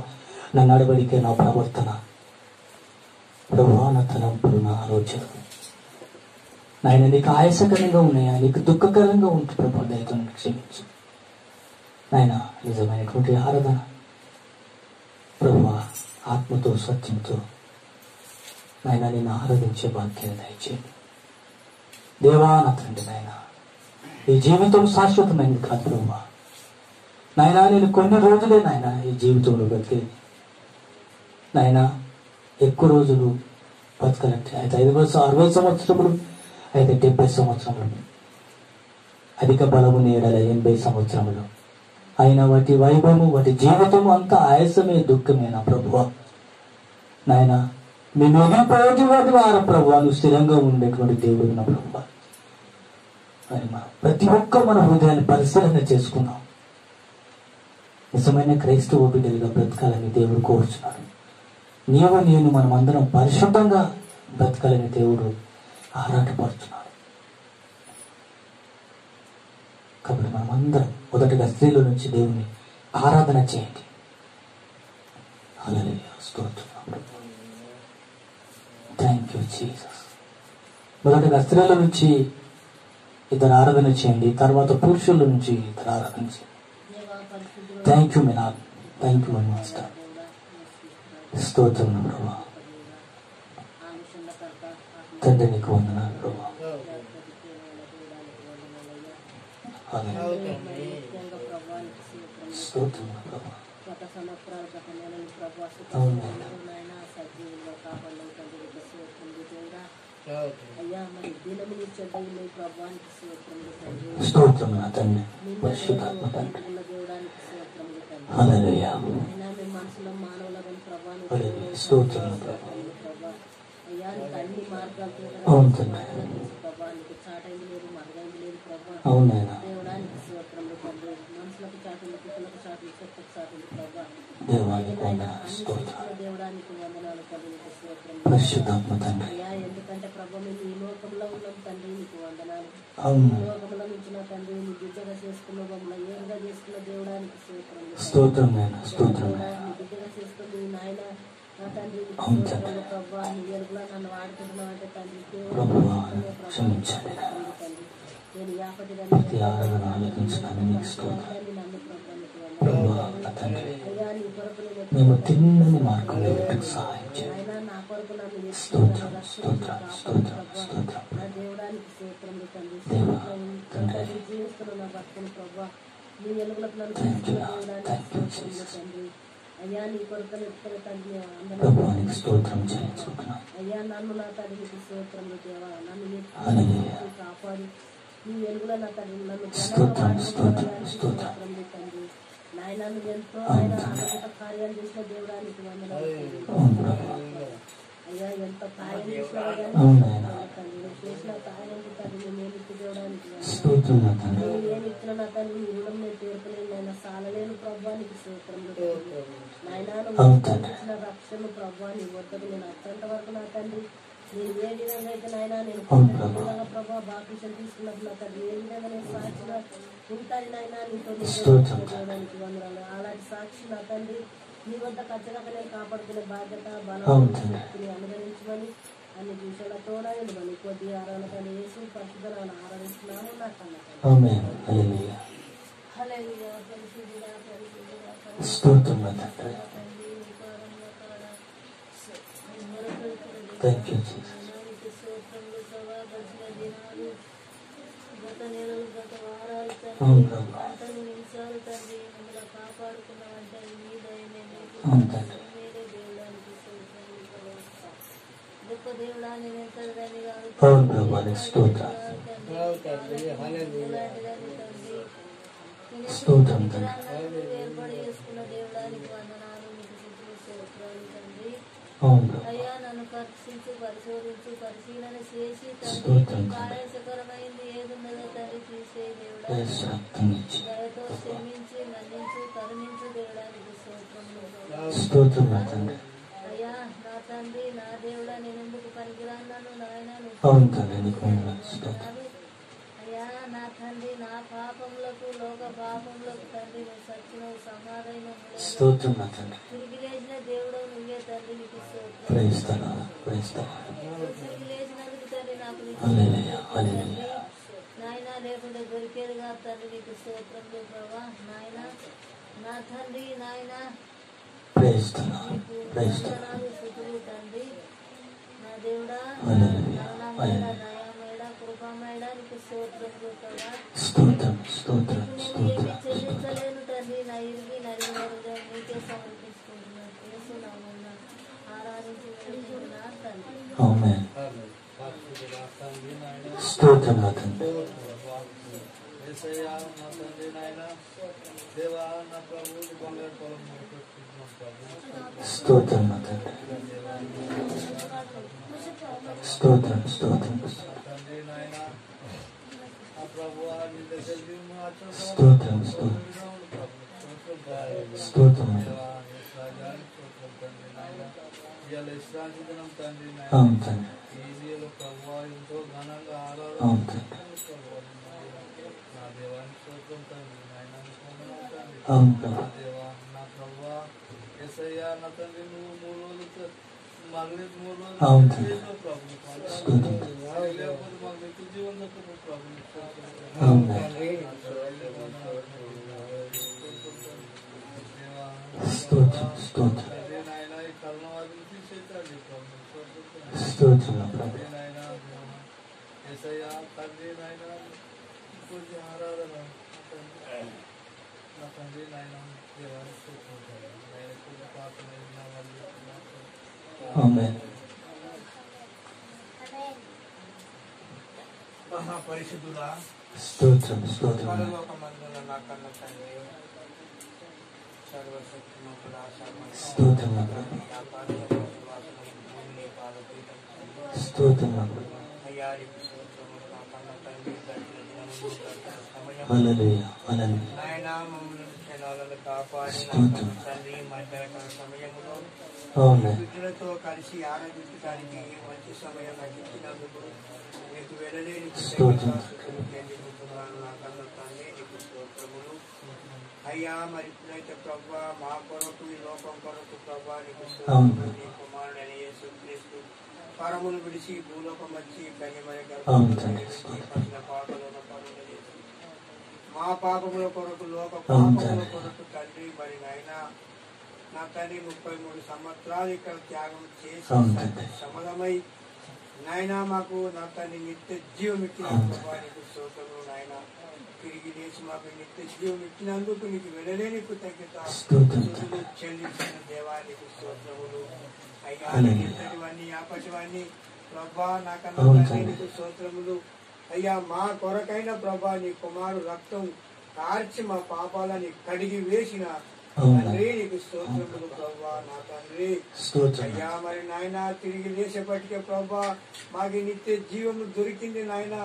నా నడవడిక, నా ప్రవర్తన, ప్రభువా నా తలంపులు, నా ఆలోచనలు నాయన నీకు ఆయాసకరంగా ఉన్నాయా, నీకు దుఃఖకరంగా ఉంటుంది ప్రభు, దయతో క్షమించు నాయన. నిజమైనటువంటి ఆరాధన ప్రభువా ఆత్మతో సత్యంతో నాయన నేను ఆరాధించే భాగ్యాన్ని దయచేయండి. దేవా నా తండ్రి, నాయన ఈ జీవితం శాశ్వతమైనది కాదు ప్రభువా. నాయన నేను కొన్ని రోజులే నాయన ఈ జీవితంలో బ్రతికేది నాయన. ఎక్కువ రోజులు బతకలంటే అయితే 60 సంవత్సరములు, అయితే 70 సంవత్సరములు, అధిక బలము నేడల 80 సంవత్సరములు అయినా వాటి వైభవము, వాటి జీవితము అంతా ఆయాసమే, దుఃఖమేనా ప్రభువా. నాయన మేము ఎగిరిపోయేటి వాటి వారు ప్రభువా, నువ్వు స్థిరంగా ఉండేటువంటి దేవుడు నా ప్రభువా. అని మనం ప్రతి ఒక్క మన హృదయాన్ని పరిశీలన చేసుకున్నాం. నిజమైన క్రైస్తవ బిడ్డలుగా బ్రతకాలని దేవుడు కోరుచున్నాడు. నీవు నేను మనం అందరం పరిశుద్ధంగా బ్రతకాలని దేవుడు ఆరాటపడుతున్నాడు. కాబట్టి మనం అందరం మొదటగా స్త్రీల నుంచి దేవుని ఆరాధన చేయండి. హల్లెలూయా, స్తోత్రం. Thank you Jesus. మొదటగా స్త్రీల నుంచి ఇద్దరు ఆరాధన చేయండి, తర్వాత పురుషుల నుంచి ఇద్దరు ఆరాధన చేయండి. Thank you Meena, thank you my master. స్తోత్రం ప్రభా. తండ్రి నీకు వందనాలు ప్రభా. స్తోత్రం ప్రభా. అవును స్తోత్రం నా తండ్రి, పరిశుద్ధాత్మ తండ్రి. హల్లెలూయా, హల్లెలూయా, స్తోత్రం ప్రభా. అవును తండ్రి, అవునైనా దేవానికి వందనాలు, స్తోత్రం. పరిశుద్ధాత్మ తండ్రి, ఎందుకంటే ప్రభు మేము ఈ లోకంలో ఉన్నాం తండ్రి, నీకు వందనాలు. అవును లోకంలో నుంచిన తండ్రి, నీ బిడ్డగా చేసుకున్న మమ్మల్ని ఏరుగా చేసుకున్న దేవుడానికి స్తోత్రం నాయన, స్తోత్రం నీ బిడ్డగా చేసుకుని అవును తండ్రి. ప్రభా నీ వెలుగులో నన్ను వాడుకుంటున్నావు అంటే తండ్రి ప్రభువా క్షమించండి. నేను యాపటిగా ప్రతి ఆరాధన ఆలోచించడానికి మీకు స్తోత్రం. నన్ను ప్రభానికి ప్రభువా నా తండ్రి, అయ్యా నీ కొరకు నేను మేము తిన్నని మార్గంలో వెళ్ళటకు సహాయం చేయండి. ఆయన నా కొరకు నన్ను స్తోత్రం స్తోత్రం స్తోత్రం స్తోత్రం. నా దేవుడానికి స్తోత్రములు తండ్రి. దేవా తండ్రి, జీవిస్తున్న నా భక్తులు ప్రభా నీ వెలుగులకు నన్ను థ్యాంక్ యూ తీసుకున్న లార్డ్, దేవుడానికి థ్యాంక్ యూ స్తోత్రములు జీసస్. తండ్రి. అయ్యా నీ కొరకు ఎత్తుకున్న తండ్రి ప్రభువానికి స్తోత్రం చెల్లించుకుంటున్నాం. అయ్యా నన్ను నా తండ్రికి స్తోత్రములు దేవా నన్ను హల్లెలూయా. కాపాడి నీ వెలుగులో నా తండ్రి నన్ను స్తోత్రం స్తోత్రం స్తోత్రం. తండ్రి నాయన నువ్వు ఎంతో ఆయన అద్భుత కార్యాలు చేసిన దేవుడానికి వందనాలు తండ్రి. అవును ప్రభువా, అయ్యా ఎంత సాయం చేసినా అవును నాయన. తండ్రి నువ్వు చేసిన సాయం తండ్రి నేను ఏమిచ్చి దేవుడానికి వందనాలు. స్తోత్రం నా తండ్రి. నువ్వు ఏమి ఇచ్చిన నా తండ్రి నీ రుణం నేను తీర్పలేను నాయన సాలలేను ప్రభానికి స్తోత్రములు తండ్రి. నాయన నువ్వు అవును తండ్రి. ఇచ్చిన రక్షణ ప్రభా నీ వద్దకు నేను అత్యంత వరకు నా తండ్రి నేను ఏ విధంగా అయితే నాయన నేను అవును ప్రభా. ప్రభా బాప్టిజం తీసుకున్నప్పుడు నా తండ్రి ఏ విధంగా నేను సాక్షిగా ఉంటాను నాయన నీతో స్తోత్రం దేవుడానికి వందనాలు. అలాంటి సాక్షి నా తండ్రి నీ వద్ద ఖచ్చితంగా నేను కాపాడుకునే బాధ్యత అవును బలం తండ్రి. శక్తిని అనుగ్రహించమని అన్ని విషయాల తోడని కొద్ది ఆరాధన కానీ యేసు పరిశుద్ధులను ఆరాధిస్తున్నాము నా కన్నా ఆమేన్. హల్లెలూయా. హల్లెలూయా. పరిశుద్ధుడా, పరిశుద్ధుడా, పరిశుద్ధుడా. స్తోత్రం నా తండ్రి. తండ్రి, నీ పాదముల కాడ మొరపెడుతున్నది. Thank you Jesus. నాయనానికి స్తోత్రములు ప్రభా. గడిచిన దినాలు, గత నెలలు, గత వారాలు అవును తండ్రి, ప్రభా. గంటలు, నిమిషాలు తండ్రి మమ్మల్ని కాపాడుకున్నామంటే మీ దయనే నీకు అవును తండ్రి. మీరే దేవుడానికి స్తోత్రములు ప్రభా. గొప్ప దేవుడా నేను ఎంత దాన్ని కాదు అవును ప్రభా, నీకు స్తోత్రం. స్తోత్రం తండ్రి. ఏర్పాటు చేసుకున్న దేవుడానికి వందనాలు మీకు స్తుతులు, స్తోత్రాలు తండ్రి. అవును ప్రభా. అయ్యా నన్ను పరీక్షించు, పరిశోధించు, పరిశీలన చేసి స్తోత్రం తండ్రి తండ్రి. ఆయాసకరమైంది ఏదున్నదో తండ్రి తీసే దేవుడా. యేసు రక్తం ఇచ్చి దయతో క్షమించి మన్నించు, కరుణించు దేవుడానికి స్తోత్రములు ప్రభా. స్తోత్రం నా తండ్రి. అయ్యా నా తండ్రి నా దేవుడా నేను ఎందుకు పనికిరాను నాయన అవును తండ్రి, నీకు వందనాలు. స్తోత్రం. అయ్యా నా తండ్రి నా పాపములకు లోక పాపములకు తండ్రి నువ్వు సచ్చినవు సమాధానం స్తోత్రం నా తండ్రి. తిరిగి లేచిన దేవుడు నువ్వే తండ్రి నీకు స్తోత్రం. ప్రేయిస్తాను ప్రేయిస్తాను. తిరిగి లేచినందుకు తండ్రి నాకు నీకు హల్లెలూయా హల్లెలూయా. నాయన లేకుండా దొరికేదిగా తండ్రి నీకు స్తోత్రములు ప్రభా. నాయన నా తండ్రి నాయన ప్రేయిస్తాను నీకు ప్రేయిస్తాను. వందనాలు స్తుతులు తండ్రి. నా దేవుడా హల్లెలూయా కరుణామయుడా, హల్లెలూయా. దయామయుడా, కృపామయుడా నీకు స్తోత్రములు ప్రభా. స్తోత్రం స్తోత్రం నేను ఏమి స్తోత్రం. చెల్లించలేను తండ్రి నా ఇరిగి నడివారుగా నీకే సమర్పించుకుంటున్నాను. యేసు నామమున ఆరాధించి వేడుకుంటున్నాను తండ్రి. ఆమేన్. స్తోత్రం నా తండ్రి. స్తోత్రం నా తండ్రి. స్తోత్రం స్తోత్రం స్తోత్రం స్తోత్రం స్తోత్రం. అవును తండ్రి. అవును తండ్రి. అవును ప్రభా. అవును తండ్రి. స్తోత్రం. అవును స్తోత్రం స్తోత్రం స్తోత్రం ప్రభా. ఆమేన్. పరిశుద్ధుడా స్తోత్రం స్తోత్రం. పరలోకమందున నా కన్న తండ్రి సర్వశక్తిమంతుడా స్తోత్రం ప్రభా. స్తోత్రం ప్రభా. అయ్యారికి స్తోత్రములు నా కన్న తండ్రి గడిచిన దినములు గడిచిన సమయం హల్లెలూయా హల్లెలూయా. నాయన మమ్మల్ని క్షణాలను కాపాడి నా స్తోత్రం. కన్న తండ్రి మధ్యాహ్న సమయంలో అవును బిడ్డలతో కలిసి ఆరాధించడానికి మంచి సమయం నాకు ఇచ్చినందుకు నీకు వెళ్ళలేని స్తోత్రం. చెల్లించుతున్నాను నా కన్న తండ్రి నీకు స్తోత్రములు. అయ్యా మరి ఇప్పుడైతే ప్రభా మా కొరకు ఈ లోకం కొరకు ప్రభా నీకు అవును. నీ కుమారుడైన యేసుక్రీస్తు పరమును విడిచి భూలోకం వచ్చి కన్యమరి అవును గర్భంలో తండ్రి. పడిన పాపలను పనులు చేసి మా పాపముల కొరకు లోక అవును పాపముల తండ్రి. కొరకు తండ్రి మరి నాయనా నా తండ్రి 33 సంవత్సరాలు ఇక్కడ త్యాగం చేసి అవును తండ్రి. సమలమై నాయనా మాకు నా తండ్రి నిత్య జీవం ఇచ్చిన అవును ప్రభా నీకు స్తోత్రములు నాయనా తిరిగి లేచి మాకు నిత్య జీవం ఇచ్చినందుకు నీకు వెళ్ళలేని కృతజ్ఞత స్తోత్రం స్తుతులు చెల్లించిన దేవా నీకు స్తోత్రములు అయ్యా హల్లెలూయా. ఇంతటివన్నీ ఆపటివన్నీ ప్రభా నాకన్నా అవును తండ్రి తండ్రి. నీకు స్తోత్రములు అయ్యా మా కొరకైన ప్రభా నీ కుమారు రక్తం కార్చి మా పాపాలని కడిగి వేసిన అవును తండ్రి నీకు స్తోత్రములు ప్రభా నా తండ్రి స్తోత్రం అయ్యా మరి నాయన తిరిగి లేచేపటికే ప్రభా మాకు నిత్య జీవము దొరికింది నాయన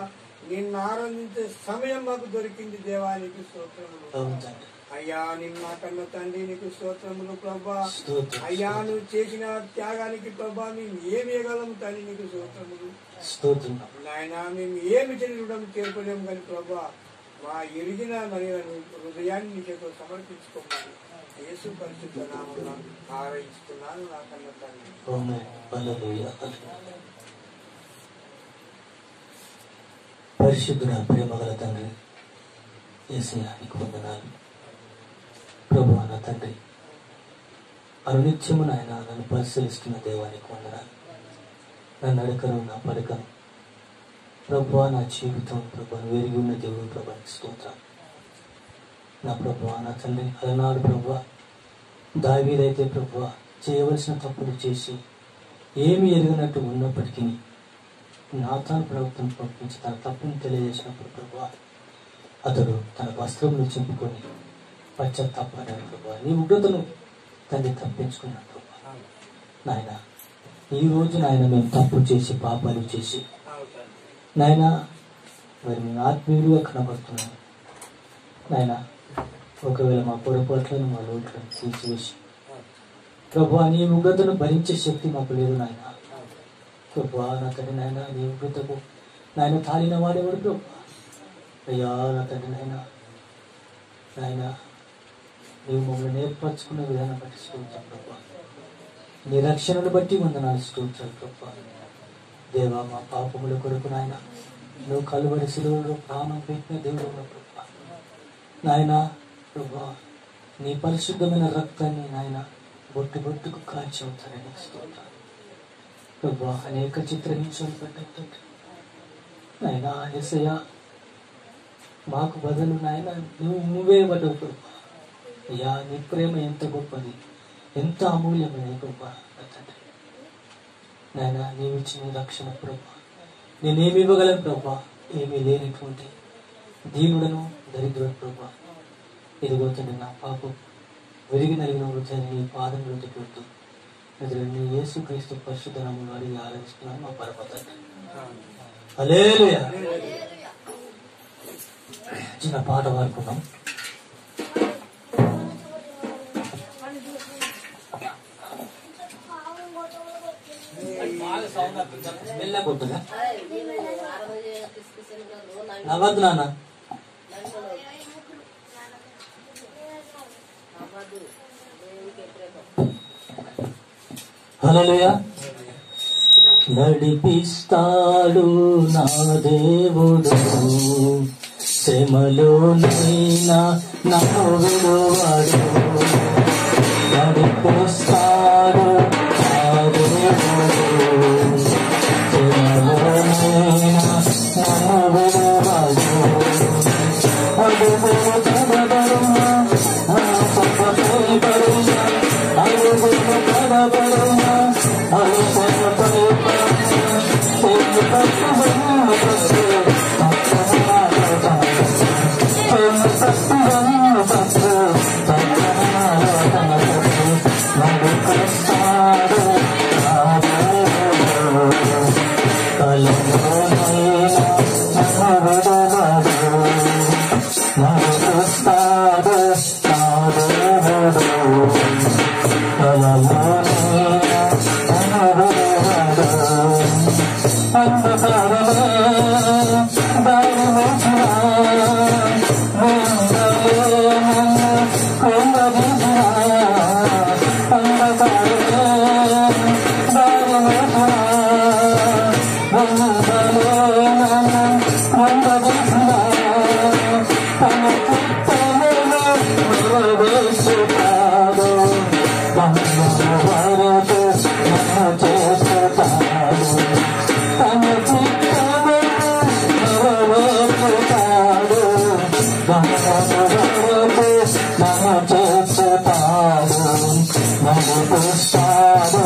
నిన్ను ఆరాధించే సమయం మాకు దొరికింది దేవానికి స్తోత్రములు అవును తండ్రి. అయ్యా నిన్న కన్న తండ్రి నీకు స్తోత్రములు ప్రభా స్తోత్రం అయ్యా నువ్వు చేసిన త్యాగానికి ప్రభా మేము ఏమి ఇవ్వగలము తండ్రి నీకు స్తోత్రములు స్తోత్రం నాయన మేము ఏమి చెల్లించడం చేరుకోలేము కానీ ప్రభా మా ఎరిగిన మరి హృదయాన్ని నీకు సమర్పించుకోమని యేసు పరిశుద్ధ నామమున ఆరాధిస్తున్నాను నా కన్న తండ్రి ఆమేన్. హల్లెలూయా. పరిశుద్ధుడ ప్రేమగల తండ్రి యేసయ్యా నీకు వందనాలు. ప్రభువా నా తండ్రి అనునిత్యము నాయన నన్ను పరిశీలిస్తున్న దేవానికి వందనాలు. నా నడకను నా పడకను ప్రభువా నా జీవితం ప్రభువాను వెరిగి ఉన్న దేవుడు ప్రభానికి స్తోత్రం. నా ప్రభువా నా తండ్రి అలనాడు ప్రభువా దావీదైతే ప్రభువా చేయవలసిన తప్పులు చేసి ఏమి ఎరిగినట్టు ఉన్నప్పటికీ నాతాను ప్రవక్తను పంపించి తన తప్పును తెలియజేసినప్పుడు ప్రభువా అతడు తన వస్త్రములు చింపుకొని పశ్చాత్తాపడ్డాడు ప్రభువా. నీ ఉగ్రతను తండ్రి తప్పించుకున్నాడు ప్రభువా. నాయన ఈ రోజు నాయన మేము తప్పు చేసి పాపాలు చేసి నాయన మరి మేము ఆత్మీయులుగా కనబడుతున్నాము నాయన. ఒకవేళ మా పొరపాట్లను మా లోట్లను తీసివేసి ప్రభువా నీ ఉగ్రతను భరించే శక్తి మాకు లేదు నాయన. ప్రభువా నా తండ్రి నాయన నీ ఉగ్రతకు నాయన తాలిన వాడేవాడు ప్రభువా. అయ్యా నా తండ్రి నాయన నాయన నీవు మమ్మల్ని నేర్పరచుకున్న విధానం బట్టి స్తోత్రం ప్రభువా. నీ రక్షణను బట్టి వందనాలు స్తోత్రాలు ప్రభువా. దేవా మా పాపముల కొరకు నాయన నువ్వు కలువరి శిలువలో ప్రాణం పెట్టిన దేవుడు ప్రభువా. నాయన ప్రభువా నీ పరిశుద్ధమైన రక్తాన్ని నాయన బొట్టు బొట్టుకు కాల్చి అవుతారని స్తోత్రం ప్రభువా. అనేక చిత్రహింసలు పడ్డ నాయన యేసయ్యా మాకు బదులు నాయన నువ్వే పడ్డవు ప్రభువా. అయ్యా నీ ప్రేమ ఎంత గొప్పది, ఎంత అమూల్యమైన గొప్ప తండ్రి నాయన. నీవిచ్చిన రక్షణ ప్రభా నేనేమి ఇవ్వగలను ప్రభా. ఏమీ లేనటువంటి దీనుడను దరిద్రుడు ప్రభా. ఇదిగో తండ్రి నా పాపం విరిగి నలిగిన వృద్ధాన్ని నీ పాదంలో పెడుతూ నీ యేసుక్రీస్తు పరిశుద్ధ నామములో అడిగి ఆరాధిస్తున్నాను మా పరమ తండ్రి. హల్లెలూయా. చిన్న పాట పాడుకున్నాం. వెళ్ళకుంటుందా నవ్వద్దు నాన్న. హల్లెలూయా. నడిపిస్తాడు నా దేవుడు శ్రమలోనైనా నన్ను విడువడు. నడిపిస్తాడు నా దేవుడు శ్రమలోనైనా నన్ను విడువడు. అడుగులు కనబడునా అడుగులు కనబడునా చేస్తాడు నడిపిస్తాడు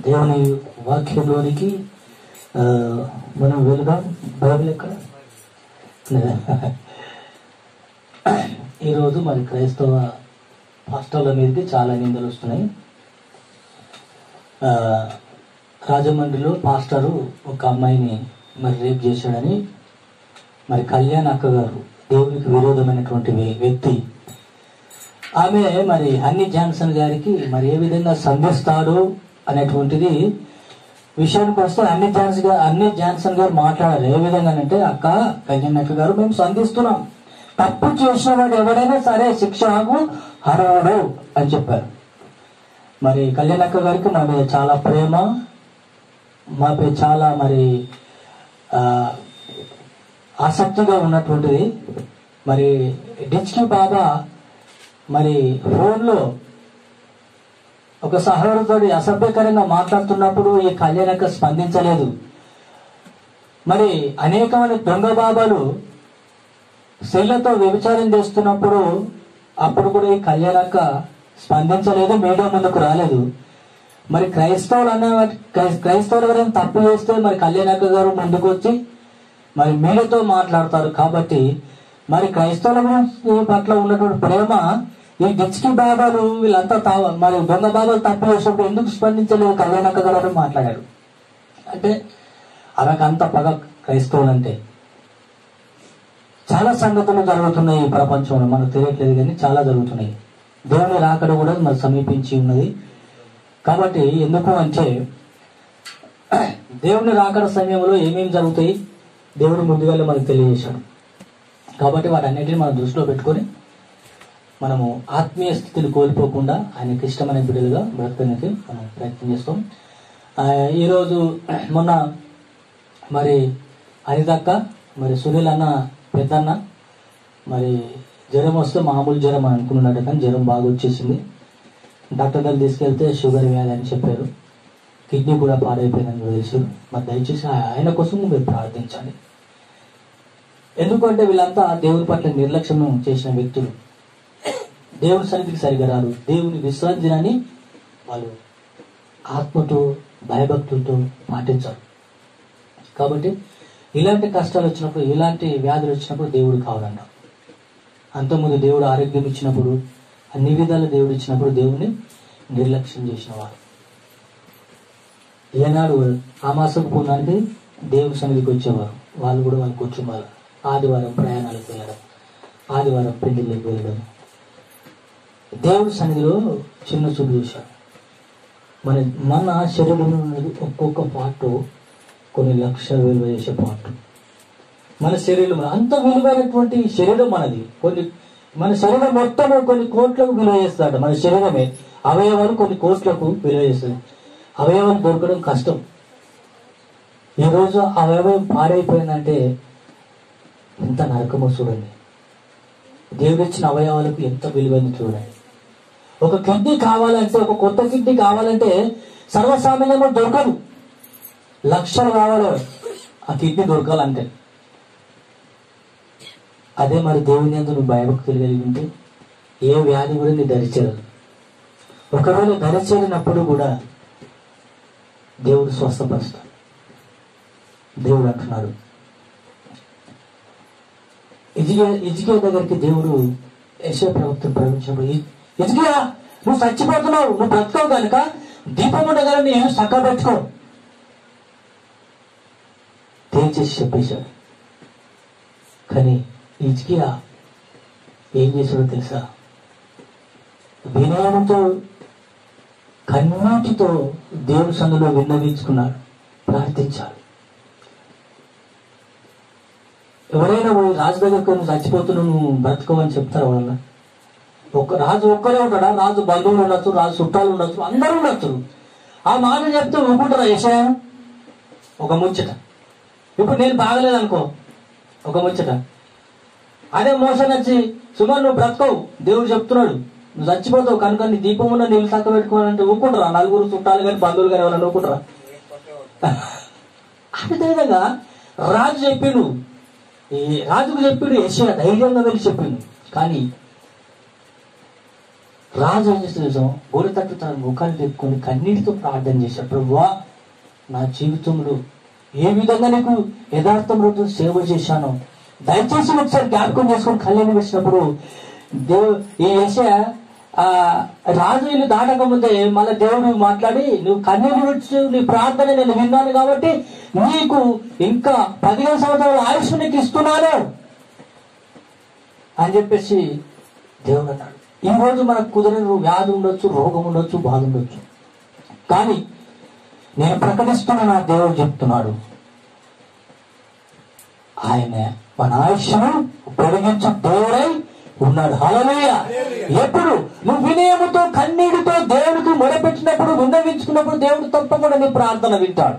దేవుని వాక్యంలోనికి మనం వెళ్దాం. బైబిల్ ఎక్కడ? ఈరోజు మరి క్రైస్తవ పాస్టర్ల మీదకి చాలా నిందలు వస్తున్నాయి. రాజమండ్రిలో పాస్టరు ఒక అమ్మాయిని మరి రేప్ చేశాడని మరి కళ్యాణ్ అక్క గారు, దేవునికి విరోధమైనటువంటి వ్యక్తి, ఆమె మరి హన్నీ జాన్సన్ గారికి మరి ఏ విధంగా సంధిస్తాడు అనేటువంటిది విషయానికి వస్తే అన్ని జాన్సన్ గారు మాట్లాడారు. ఏ విధంగా అంటే, అక్క కళ్యాణ్ అక్క గారు, మేము సంధిస్తున్నాం, తప్పు చేసిన వాడు ఎవడైనా సరే శిక్షకు అర్హుడు అని చెప్పారు. మరి కళ్యాణ్ అక్క గారికి మా మీద చాలా ప్రేమ, మాపై చాలా మరి ఆసక్తిగా ఉన్నటువంటిది. మరి డిచ్కి బాబా మరి ఫోన్లో ఒక సహోదరుడితో అసభ్యకరంగా మాట్లాడుతున్నప్పుడు ఈ కళ్యాణక్క స్పందించలేదు. మరి అనేకమైన దొంగ బాబాలు సెల్లతో వ్యభిచారం చేస్తున్నప్పుడు అప్పుడు కూడా ఈ కళ్యాణక్క స్పందించలేదు, మీడియా ముందుకు రాలేదు. మరి క్రైస్తవులు ఎవరైనా తప్పు చేస్తే మరి కళ్యాణక్క గారు ముందుకు వచ్చి మరి మీడియాతో మాట్లాడతారు. కాబట్టి మరి క్రైస్తవుల పట్ల ఉన్నటువంటి ప్రేమ ఈ డిచ్కి బాబాలు వీళ్ళంతా మరి దొంగ బాబాలు తప్పు చేసినప్పుడు ఎందుకు స్పందించలేదు కళ్యాణక్క గారు మాట్లాడారు. అంటే ఆమెకు అంత పగ క్రైస్తవులంటే. చాలా సంగతులు జరుగుతున్నాయి ఈ ప్రపంచంలో, మనకు తెలియట్లేదు కానీ చాలా జరుగుతున్నాయి. దేవుని రాకడ కూడా మరి సమీపించి ఉన్నది. కాబట్టి ఎందుకు అంటే దేవుని రాకడ సమయంలో ఏమేమి జరుగుతాయి దేవుడు ముందుగానే మనకు తెలియజేశాడు. కాబట్టి వాటన్నిటిని మనం దృష్టిలో పెట్టుకొని మనము ఆత్మీయ స్థితిని కోల్పోకుండా ఆయనకి ఇష్టమైన బిడ్డలుగా బ్రతకడానికి మనం ప్రయత్నం చేస్తాం. ఈరోజు మొన్న మరి అనితక్క, మరి సునీల్ అన్న, పెద్దన్న మరి జ్వరం వస్తే మామూలు జ్వరం అని అనుకున్నాడు, కానీ జ్వరం బాగా వచ్చేసింది. డాక్టర్ గారు తీసుకెళ్తే షుగర్ వ్యాధి అని చెప్పారు, కిడ్నీ కూడా పాడైపోయిందని తెలుసు. మరి దయచేసి ఆయన కోసం మీరు ప్రార్థించాలి. ఎందుకంటే వీళ్ళంతా దేవుని పట్ల నిర్లక్ష్యం చేసిన వ్యక్తులు, దేవుని సన్నిధికి సరిగా రారు. దేవుని విశ్రాంతి దినాన్ని వాళ్ళు ఆత్మతో భయభక్తులతో పాటించారు. కాబట్టి ఇలాంటి కష్టాలు వచ్చినప్పుడు, ఇలాంటి వ్యాధులు వచ్చినప్పుడు దేవుడు కావాలన్న. అంతకుముందు దేవుడు ఆరోగ్యం ఇచ్చినప్పుడు, అన్ని విధాల దేవుడు ఇచ్చినప్పుడు దేవుని నిర్లక్ష్యం చేసిన వారు. ఏనాడు ఆ మాసం పూర్ణానికి దేవుని సన్నిధికి వచ్చేవారు. వాళ్ళు కూడా వాళ్ళు కూర్చున్నారు. ఆదివారం ప్రయాణాలకు వెళ్ళడం, ఆదివారం పెళ్లిళ్ళకి వెళ్ళడం, దేవుడి సన్నిధిలో చిన్న చూపు చూశారు. మన శరీరంలో ఒక్కొక్క పార్ట్ కొన్ని లక్షల విలువ చేసే పార్ట్. మన శరీరం అంత విలువైనటువంటి శరీరం మనది. మన శరీరం మొత్తం కొన్ని కోట్లకు విలువ చేస్తాడు. మన శరీరమే అవయవాలు కొన్ని కోట్లకు విలువ చేస్తుంది. అవయవాలు దొరకడం కష్టం. ఈరోజు అవయవం పాడైపోయిందంటే ఎంత నరకమో చూడండి. దేవుడు ఇచ్చిన అవయవాలకు ఎంత విలువైంది చూడండి. ఒక కిడ్నీ కావాలంటే, ఒక కొత్త కిడ్నీ కావాలంటే సర్వసామాన్యంగా దొరకదు. లక్షలు కావాలి ఆ కిడ్నీ దొరకాలంటే. అదే మరి దేవుని యందు నువ్వు భయభక్తులు కలిగి ఉంటే ఏ వ్యాధి కూడా నీ దరిచేరదు. ఒకవేళ దరిచేరినప్పుడు కూడా దేవుడు స్వస్థపరుస్తాడు. దేవుడు అంటున్నాడు, ఇజికియా దగ్గరికి దేవుడు యెషయా ప్రవక్తను ప్రవేశించినప్పుడు, ఇజికియా నువ్వు చచ్చిపోతున్నావు, నువ్వు బ్రతకవు కనుక దీపం ఉండగా నేను చక్కబెట్టుకో తేల్చేసి చెప్పేశాడు. కానీ ఇజికియా ఏం చేశాడో తెలుసా? వినయంతో కన్నీటితో దేవుని సన్నిధిలో విన్నవించుకున్నాడు, ప్రార్థించాడు. ఎవరైనా రాజు దగ్గరకు నువ్వు చచ్చిపోతున్నావు, నువ్వు బ్రతకవని చెప్తారు వాళ్ళ. ఒక రాజు ఒక్కరే ఉంటాడా? రాజు బంధువులు ఉండొచ్చు, రాజు చుట్టాలు ఉండొచ్చు, అందరూ ఉండొచ్చు. ఆ మాట చెప్తే ఊరుకుంటారా? యెషయా ఒక ముచ్చట. ఇప్పుడు నేను బాగలేదనుకో, ఒక ముచ్చట. అదే మోసం వచ్చి సుమారు నువ్వు బ్రతకవు, దేవుడు చెప్తున్నాడు నువ్వు చచ్చిపోతావు కనుక నీ దీపం ఉన్న నీళ్ళు తక్కువ పెట్టుకోవాలంటే ఊరుకుంటారా? నలుగురు చుట్టాలు కానీ బంధువులు కానీ ఎవరైనా ఊరుకుంటారా? అదేవిధంగా రాజు చెప్పిండు, ఈ రాజుకు చెప్పిండు యెషయా ధైర్యంగా వెళ్ళి చెప్పిండు. కానీ రాజు ఏం చేస్తే గోడ తట్టు తన ముఖాలు తెప్పుకొని కన్నీటితో ప్రార్థన చేశాడు. ప్రభువా, నా జీవితంలో ఏ విధంగా నీకు యథార్థంలో సేవ చేశానో దయచేసి ఒకసారి జ్ఞాపకం చేసుకొని కళ్యాణం వేసినప్పుడు ఈ యెషయా రాజు ఇల్లు దాటక ముందే మళ్ళీ దేవుడు మాట్లాడి, నువ్వు కన్నీళ్ళు విడిచి నీ ప్రార్థన నేను విన్నాను కాబట్టి నీకు ఇంకా 15 సంవత్సరాల ఆయుష్ నీకు ఇస్తున్నాను అని చెప్పేసి దేవుడు అన్నాడు. ఈ రోజు మనకు కుదరని వ్యాధి ఉండొచ్చు, రోగం ఉండొచ్చు, బాధ ఉండొచ్చు. కానీ నేను ప్రకటిస్తున్న నా దేవుడు చెప్తున్నాడు, ఆయన మన ఆయుష్ను పొడిగించు దేవుడై ఉన్నాడు. హల్లెలూయా. ఎప్పుడు నువ్వు వినయముతో కన్నీటితో దేవుడికి మొరపెట్టినప్పుడు, విన్నవించుకున్నప్పుడు దేవుడు తప్పకుండా నీ ప్రార్థన వింటాడు.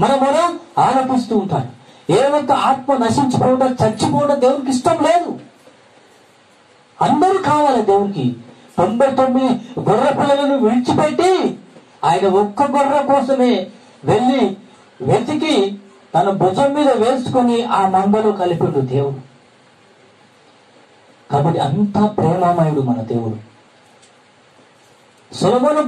మన మొర ఆలపిస్తూ ఉంటాడు. ఏమంత ఆత్మ నశించిపోవడం, చచ్చిపోవడం దేవుడికి ఇష్టం లేదు. అందరూ కావాలి దేవునికి. 99 గొర్రె పిల్లలను విడిచిపెట్టి ఆయన ఒక్క గొర్రె కోసమే వెళ్ళి వెతికి తన భుజం మీద వేసుకుని ఆ మందలో కలిపిండు దేవుడు. కాబట్టి అంతా ప్రేమామయుడు మన దేవుడు. సొలొమోను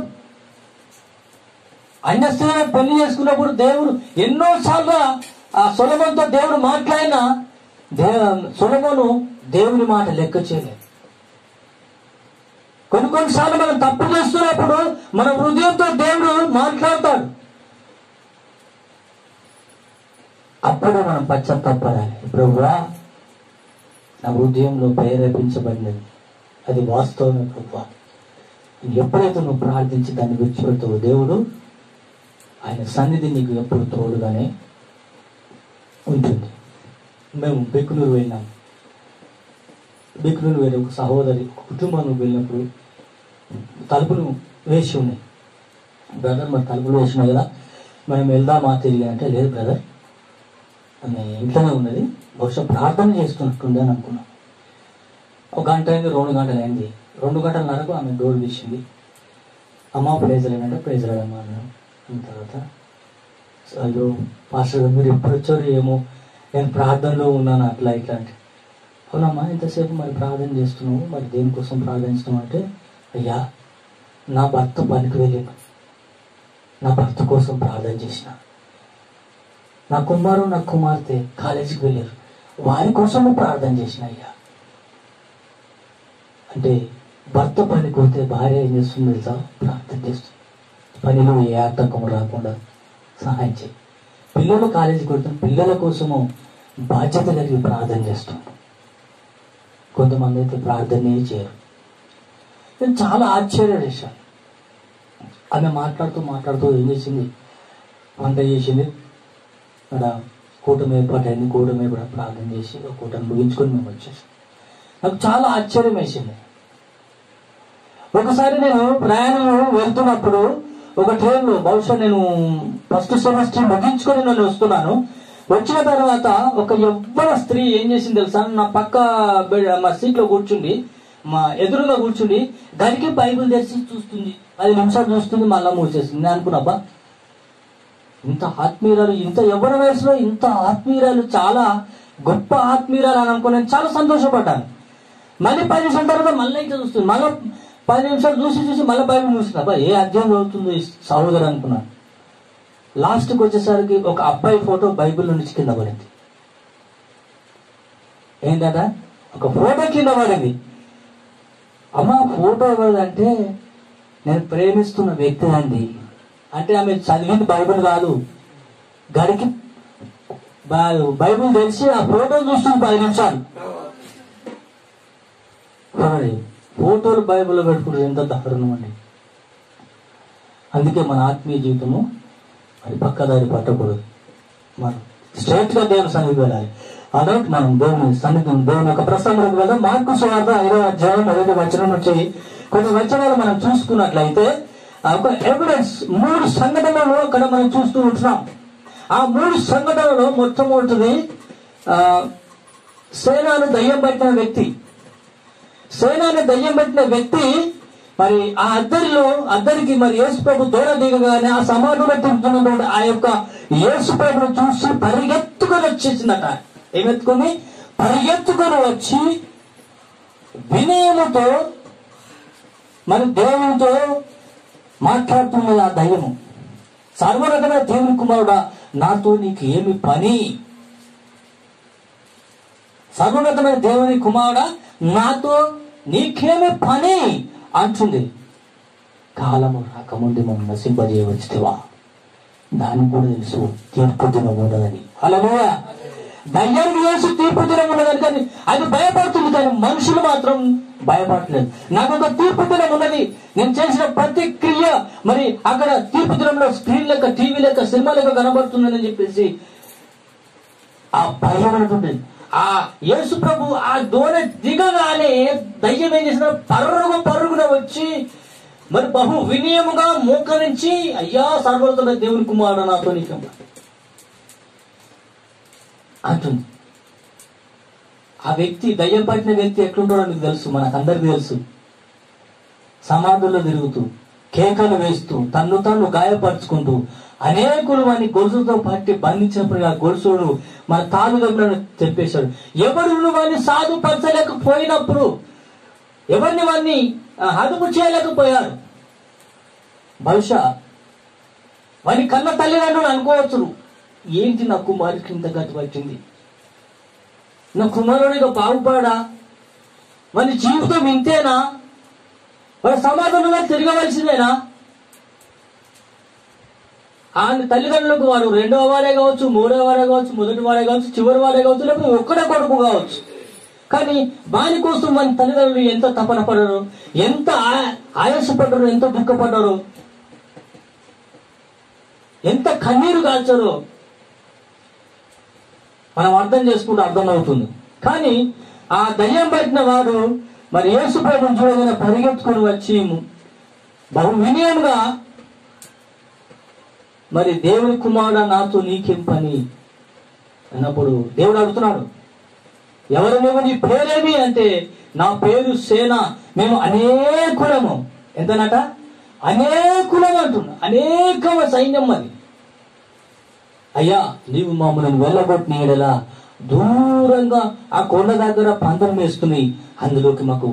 అన్య స్త్రీలను పెళ్లి చేసుకున్నప్పుడు దేవుడు ఎన్నోసార్లు ఆ సొలొమోనుతో దేవుడు మాట్లాడినా సొలొమోను దేవుని మాట లెక్క చేయలేదు. కొన్నిసార్లు మనం తప్పు చేస్తున్నప్పుడు మన హృదయంతో దేవుడు మాట్లాడతాడు. అప్పుడే మనం పశ్చాత్తాపడాలి. ప్రభువా, నా హృదయంలో ప్రేరేపించబడినది అది వాస్తవమే ప్రభువా. ఎప్పుడైతే నువ్వు ప్రార్థించి దాన్ని విడిచిపెడతావు, దేవుడు ఆయన సన్నిధి నీకు ఎప్పుడు తోడుగానే ఉంటుంది. మేము బెక్కునూరు వెళ్ళాం. బెక్కునూరు వెళ్ళి ఒక సహోదరి కుటుంబానికి వెళ్ళినప్పుడు తలుపులు వేసి ఉన్నాయి. బ్రదర్, మరి తలుపులు వేసినాయి కదా, మనం వెళ్దామా తిరిగి అంటే, లేదు బ్రదర్, ఆమె ఇంట్లోనే ఉన్నది, బహుశా ప్రార్థన చేస్తున్నట్టుంది అని అనుకున్నాం. ఒక గంట అయింది, 2 గంటలు అయింది. 2 గంటలన్నరకు ఆమె డోర్ తీసింది. అమ్మ ప్రైజ్ లేదంటే ప్రైజ్ రాదమ్మా అన్నాను. అన్న తర్వాత, అయ్యో పాస్టర్ గారు మీరు ఎప్పుడు వచ్చారు ఏమో, నేను ప్రార్థనలో ఉన్నాను అట్లా ఇట్లా అంటే, అవునమ్మా ఇంతసేపు మరి ప్రార్థన చేస్తున్నావు, మరి దేనికోసం ప్రార్థిస్తున్నావు అంటే, అయ్యా నా భర్త పనికి వెళ్ళాను, నా భర్త కోసం ప్రార్థన చేసిన. నా కుమారు నా కుమార్తె కాలేజీకి వెళ్ళారు, వారి కోసము ప్రార్థన చేసిన అయ్యా అంటే. భర్త పనికి పోతే భార్య ఏం చేస్తుంది తెలుసా? ప్రార్థన చేస్తుంది. పనిలో ఏ ఆటంకం రాకుండా సహాయం చేయి. పిల్లలు కాలేజీకి వెళ్తున్న పిల్లల కోసము బాధ్యత కలిగి ప్రార్థన చేస్తాం. కొంతమంది అయితే ప్రార్థనే చేయరు. నేను చాలా ఆశ్చర్యం చేశాను. ఆమె మాట్లాడుతూ ఏం చేసింది, వంట చేసింది, అక్కడ కూటమి ఏర్పాటైంది. కూటమి కూడా ప్రార్థన చేసి ఒక కూటమి ముగించుకొని మేము వచ్చేసాం. నాకు చాలా ఆశ్చర్యం వేసింది. ఒకసారి నేను ప్రయాణం వెళ్తున్నప్పుడు ఒక ట్రైన్లో, బహుశా నేను ఫస్ట్ సెమిస్టర్ ముగించుకొని నేను వస్తున్నాను. వచ్చిన తర్వాత ఒక యవ్వన స్త్రీ ఏం చేసింది తెలుసా? నా పక్క మా సీట్లో కూర్చుండి, మా ఎదురుగా కూర్చుండి గడికి బైబిల్ తెరిచి చూస్తుంది. 10 నిమిషాలు చూస్తుంది, మళ్ళా మూసేస్తుంది. నేను అనుకున్నాబ్బా ఇంత ఆత్మీయురాలు, ఇంత ఎవరి వయసులో ఇంత ఆత్మీయురాలు, చాలా గొప్ప ఆత్మీయురాలు అని అనుకో నేను చాలా సంతోషపడ్డాను. మళ్ళీ 10 నిమిషాల తర్వాత మళ్ళీ ఇంకా చూస్తుంది, మళ్ళీ 10 నిమిషాలు చూసి మళ్ళీ బైబిల్ చూస్తున్నా. అబ్బా ఏ అధ్యాయం చదువుతుంది సహోదరు అనుకున్నాను. లాస్ట్కి వచ్చేసరికి ఒక అబ్బాయి ఫోటో బైబిల్ నుంచి కింద పడింది. ఏంటంట ఒక ఫోటో కింద పడింది. అమ్మ ఫోటో ఎవరిదంటే నేను ప్రేమిస్తున్న వ్యక్తి అండి అంటే ఆమె చదివింది బైబిల్ కాదు, గడికి బైబిల్ తెలిసి ఆ ఫోటో చూస్తుంది 10 నిమిషాలు. ఫోటోలు బైబిల్లో పెట్టుకుంటే ఎంత దారుణం అండి. అందుకే మన ఆత్మీయ జీవితము మరి పక్కదారి పట్టకూడదు. మనం స్ట్రైట్ గా దేవుని సన్నిధికి వెళ్ళాలి. అదొకటి మనం దేవుని యొక్క ప్రసంగంలోకి వెళ్దాం. మార్కు సువార్త 5వ అధ్యాయం 1వ వచనం నుంచి కొన్ని వచనాలు మనం చూసుకున్నట్లయితే ఒక ఎవిడెన్స్ 3 సంఘటనలు అక్కడ మనం చూస్తూ ఉంటున్నాం. ఆ 3 సంఘటనలో మొట్టమొదటిది సేనాను దయ్యం పట్టిన వ్యక్తి. సేనాన్ని దయ్యం పట్టిన వ్యక్తి మరి ఆ అద్దరికి మరి యేసుప్రభు దూర దిగగానే ఆ సమాధిలో తింటున్నటువంటి ఆ యొక్క యేసుప్రభును చూసి పరిగెత్తుకొని వచ్చేసిందట. ఏమెత్తుకొని పరిగెత్తుకొని వచ్చి వినయముతో మరి దేవునితో మాట్లాడుతున్నది ఆ దయ్యము. సర్వరకమైన దేవుని కుమారుడా నాతో నీకు ఏమి పని, సర్వోన్నతమైన దేవుని కుమారుడా నాతో నీకేమి పని అంటుంది. కాలము రాకముందు మనం నశింపజేయవచ్చువా, దానికి కూడా తెలుసు తీర్పు దినం ఉండదని. హల్లెలూయా. దయ్యానికి తెలుసు తీర్పు దినం ఉన్నదని, కానీ అది భయపడుతుంది, కానీ మనుషులు మాత్రం భయపడలేదు. నాకు ఒక తీర్పు దినం ఉన్నది, నేను చేసిన ప్రతి క్రియ మరి అక్కడ తీర్పు దినంలో స్క్రీన్ లెక్క, టీవీ లెక్క, సినిమా లెక్క కనబడుతుందని చెప్పేసి ఆ భయం ఉంటుంది. ఆ యేసు ప్రభు ఆ దోణ దిగగానే దయ్యం ఏం చేసిన పరుగున వచ్చి మరి బహు వినయముగా మోకరించి అయ్యా సర్వోన్నత దేవుని కుమారుడు నాతో నీకు అంటుంది. ఆ వ్యక్తి దయ్యం పట్టిన వ్యక్తి ఎట్లుంటాడో మీకు తెలుసు, మనకందరికి తెలుసు. సమాధుల్లో తిరుగుతూ కేకలు వేస్తూ తన్ను గాయపరుచుకుంటూ అనేకులు వాడిని గొలుసుతో పట్టి బంధించినప్పుడు ఆ గొలుసుడు మన తాను దగ్గర చెప్పేశాడు. ఎవరు వాడిని సాధుపరచలేకపోయినప్పుడు, ఎవరిని వాడిని అదుపు చేయలేకపోయారు, బహుశా వాని కన్న తల్లిదండ్రులు అనుకోవచ్చు, ఏంటి నా కుమారుడికి ఇంత గతి పట్టింది, నా కుమారుడిగా బాగుపడా, వాని జీవితం ఇంతేనా, వాడి సమాధానంలో తిరగవలసిందేనా. ఆయన తల్లిదండ్రులకు వారు 2వ వారే కావచ్చు, 3వ వారే కావచ్చు, మొదటి వారే కావచ్చు, చివరి వారే కావచ్చు, లేకపోతే ఒక్కడే కొడుకు కావచ్చు, కానీ వాని కోసం వాని తల్లిదండ్రులు ఎంత తపన పడరు, ఎంత ఆయాసపడ్డారు, ఎంత దుఃఖపడ్డారు, ఎంత కన్నీరు కాల్చారో మనం అర్థం చేసుకుంటే అర్థమవుతుంది. కానీ ఆ దయ్యం పట్టిన వాడు మరి యేసు ప్రభువును చూడగానే పరిగెత్తుకుని వచ్చి బహు వినయంగా మరి దేవుని కుమారుడా నాతో నీకేం పని అన్నప్పుడు దేవుడు అడుగుతున్నాడు, ఎవరు నువ్వు, నీ పేరేమి అంటే నా పేరు సేన, మేము అనేకులము. ఎంతనట? అనేకులము అంటున్నా, అనేకమ సైన్యం. అది అయ్యా నీవు మమ్మల్ని వెళ్ళగొట్టిన ఎడలా దూరంగా ఆ కొండ దగ్గర పందెం వేసుకుని అందులోకి మాకు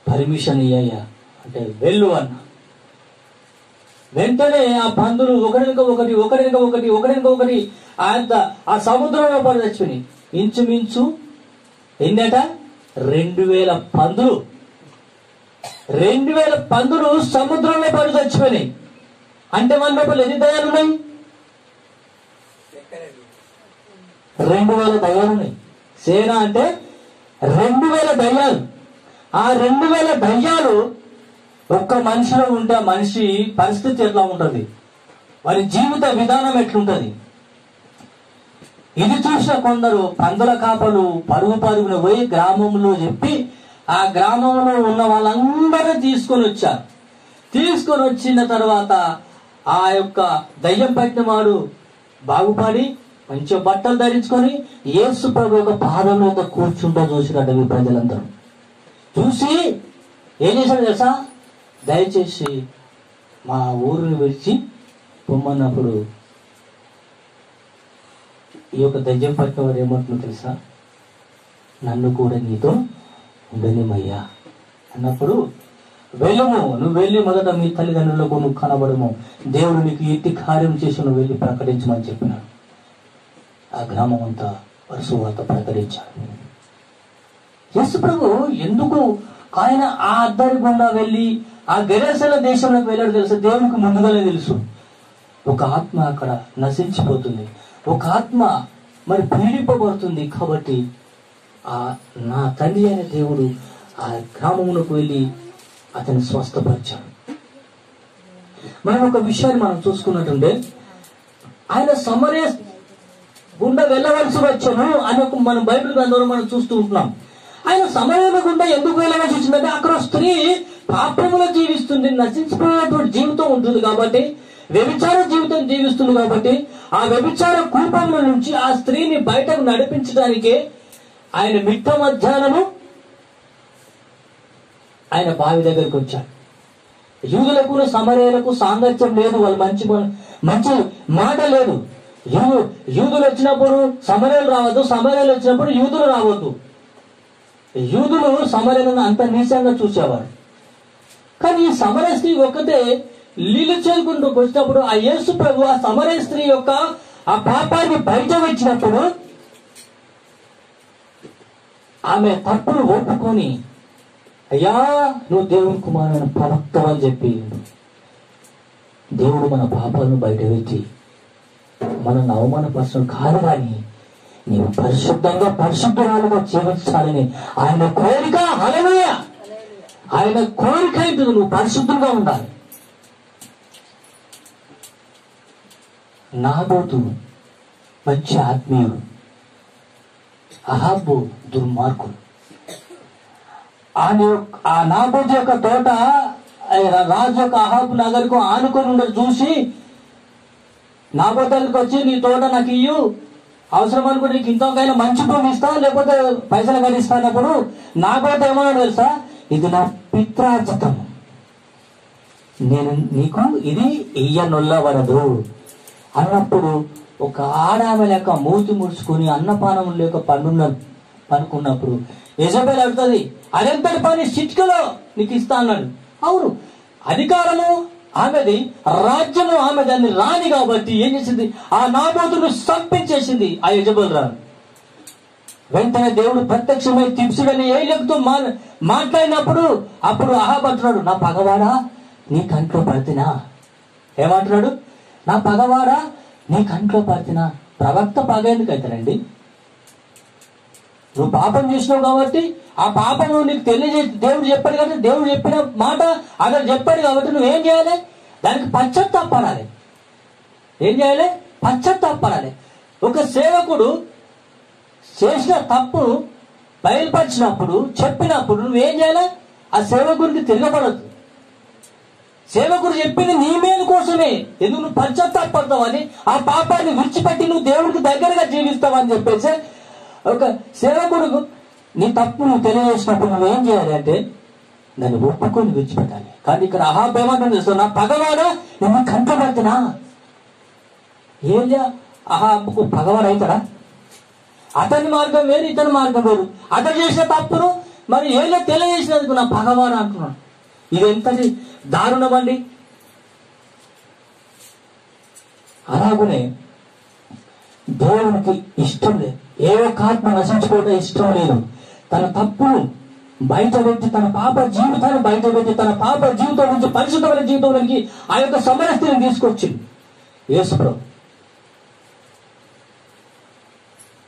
పర్మిషన్ ఇయ్యా అంటే వెళ్ళు అన్న. వెంటనే ఆ పందులు ఒకరిక ఒకటి ఆ సముద్రంలో పడి చచ్చిపోయినాయి. ఇంచుమించు ఎన్నట 2000 పందులు, 2000 పందులు సముద్రంలో పడి చచ్చిపోయినాయి. అంటే మన లోపల ఎన్ని దయ్యాలు ఉన్నాయి? 2000 దయ్యాలు ఉన్నాయి. సేన అంటే 2000 దయ్యాలు. ఆ 2000 దయ్యాలు ఒక్క మనిషిలో ఉంటే ఆ మనిషి పరిస్థితి ఎట్లా ఉంటది, వారి జీవిత విధానం ఎట్లుంటది. ఇది చూసిన కొందరు పందుల కాపలు పరుగున పోయి గ్రామంలో చెప్పి ఆ గ్రామంలో ఉన్న వాళ్ళందరూ తీసుకొని వచ్చారు. తీసుకొని వచ్చిన తర్వాత ఆ యొక్క దయ్యం పట్టిన వాడు బాగుపడి మంచిగా బట్టలు ధరించుకొని యేసు ప్రభు యొక్క పాదం మీద కూర్చుంటూ చూసినట్టు మీ ప్రజలందరూ చూసి ఏం చేశాడు తెలుసా, దయచేసి మా ఊరిని విడిచి పొమ్మన్నప్పుడు ఈ యొక్క దయ్యం పట్టిన వారు ఏమంటున్నా తెలుసా, నన్ను కూడా నీతో ఉండనిమయ్యా అన్నప్పుడు, వెళ్ళము, నువ్వు వెళ్ళి మొదట మీ తల్లిదండ్రులకు నువ్వు కనబడము, దేవుడు నీకు ఎట్టి కార్యం చేసి నువ్వు వెళ్ళి ప్రకటించమని చెప్పినాడు. ఆ గ్రామం అంతా సువార్త ప్రకటించాడు. యేసు ప్రభు ఎందుకు ఆయన ఆ అద్దరి గుండా వెళ్ళి ఆ గెరసల దేశంలోకి వెళ్ళాడు తెలుసు? దేవునికి ముందుగానే తెలుసు. ఒక ఆత్మ అక్కడ నశించిపోతుంది, ఒక ఆత్మ మరి పీడింపబడుతుంది. కాబట్టి ఆ నా తండ్రి అనే దేవుడు ఆ గ్రామమునకు వెళ్ళి అతన్ని స్వస్థపరిచాడు. మనం ఒక విషయాన్ని మనం చూసుకున్నట్టుంటే, ఆయన సమరయ గుండా వెళ్ళవలసి వచ్చాను అని ఒక మనం బైబిల్ గ్రంథంలో మనం చూస్తూ ఉంటున్నాం. ఆయన సమరయ గుండా ఎందుకు వెళ్ళవలసి వచ్చిందంటే, అక్కడ స్త్రీ పాపములో జీవిస్తుంది, నశించిపోయేటువంటి జీవితం ఉంటుంది కాబట్టి, వ్యభిచార జీవితం జీవిస్తుంది కాబట్టి, ఆ వ్యభిచార కూపంలో నుంచి ఆ స్త్రీని బయటకు నడిపించడానికే ఆయన మిట్ట మధ్యాహ్నము ఆయన బావి దగ్గరికి వచ్చాడు. యూదులకు సమరయులకు సాంగత్యం లేదు, వాళ్ళు మంచి మాట లేదు. యూదులు వచ్చినప్పుడు సమరయులు రావద్దు, సమరయులు వచ్చినప్పుడు యూదులు రావద్దు. యూదులు సమరయులను అంత నీచంగా చూసేవారు. కానీ ఈ సమరయ స్త్రీ ఒక్కటే నీళ్లు చేరుకుంటూ వచ్చినప్పుడు ఆ యేసు ప్రభు ఆ సమరయ స్త్రీ యొక్క ఆ పాపాన్ని బయట వచ్చినప్పుడు ఆమె తప్పును ఒప్పుకొని, అయ్యా నువ్వు దేవుని కుమారుని ప్రవక్త అని చెప్పి, దేవుడు మన పాపాలను బయట పెట్టి మనల్ని అవమానపరచడం కాదు, కానీ నీవు పరిశుద్ధంగా పరిశుద్ధరాలుగా జీవించాలని ఆయన కోరిక. హల్లెలూయా! ఆయన కోరిక ఏంటిది? నువ్వు పరిశుద్ధంగా ఉండాలి. నాబోతు మంచి ఆత్మీయుడు, అహాబు దుర్మార్గుడు. ఆ నాబోతు యొక్క తోట రాజు యొక్క అహాబు నగరకు ఆనుకొని ఉండదు చూసి, నాబోతు దగ్గరికి వచ్చి, నీ తోట నాకు ఇయ్యు, అవసరం అనుకుంటే నీకు ఇంతకైనా మంచి భూమి ఇస్తా, లేకపోతే పైసలు కలిస్తా అన్నప్పుడు నాబోతు ఏమన్నాడు తెలుసా, ఇది నా పిత్రార్జితం, నేను నీకు ఇది ఇయ్యనొల్లవరదు అన్నప్పుడు, ఒక ఆడామె లేక మూతి ముడుచుకుని అన్నపానం లేక పనుకున్నప్పుడు యెజబెల్ అడుగుతుంది, అదెంతటి పని, చిటికలో నీకు ఇస్తా అన్నాడు. అవును, అధికారము ఆమెది, రాజ్యము ఆమెది, అని రాని కాబట్టి ఏం చేసింది, ఆ నాబోతును చంపించేసింది ఆ యెజబెల్ రాను. వెంటనే దేవుడు ప్రత్యక్షమై తిప్సుడని ఏలెక్కుతూ మాట్లాడినప్పుడు అప్పుడు అహాబు అంటున్నాడు, నా పగవాడా నీ కంట్లో పడితేనా. ఏమంటున్నాడు? నా పగవాడా నీ కంట్లో పడితేనా. ప్రవక్త పగ ఎందుకు అవుతాడండి? నువ్వు పాపం చేసినావు కాబట్టి ఆ పాపం నీకు తెలియజేసి దేవుడు చెప్పాడు కాబట్టి, దేవుడు చెప్పిన మాట అక్కడ చెప్పాడు కాబట్టి నువ్వేం చేయాలి? దానికి పశ్చాత్తాపడాలి. ఏం చేయాలి? పశ్చాత్తాపడాలి. ఒక సేవకుడు చేసిన తప్పు బయలుపరిచినప్పుడు చెప్పినప్పుడు నువ్వేం చేయాలి? ఆ సేవకుడికి తిరగబడద్దు. సేవకుడు చెప్పింది నీ మేలు కోసమే, ఎందుకు నువ్వు పశ్చాత్తాపడతావని, ఆ పాపాన్ని విడిచిపెట్టి నువ్వు దేవుడికి దగ్గరగా జీవిస్తావని చెప్పేసి ఒక సేవకుడు నీ తప్పు నువ్వు తెలియజేసినప్పుడు నువ్వేం చేయాలి అంటే దాన్ని ఒప్పుకొని విడిచిపెట్టాలి. కానీ ఇక్కడ అహాబు ఏమంటుంది తెలుసా, నా పగవాడా నేను కంటపడుతున్నా. ఏలియా అహాబుకు పగవాడు అవుతాడా? అతని మార్గం వేరు, ఇతని మార్గం వేరు. అతను చేసిన తప్పును మరి ఏలియా తెలియజేసినందుకు నా పగవాడు అంటున్నాడు. ఇది ఎంతటి దారుణం అండి. అలాగనే దేవునికి ఇష్టం లేదు, ఏ ఒక్క ఆత్మ నశించుకోవడం ఇష్టం లేదు. తన తప్పును బయట పెట్టి, తన పాప జీవితాన్ని బయట పెట్టి, తన పాప జీవితం నుంచి పరిశుద్ధమైన జీవితంలోకి ఆ యొక్క సమరస్తిని తీసుకొచ్చింది యేసు ప్రభు.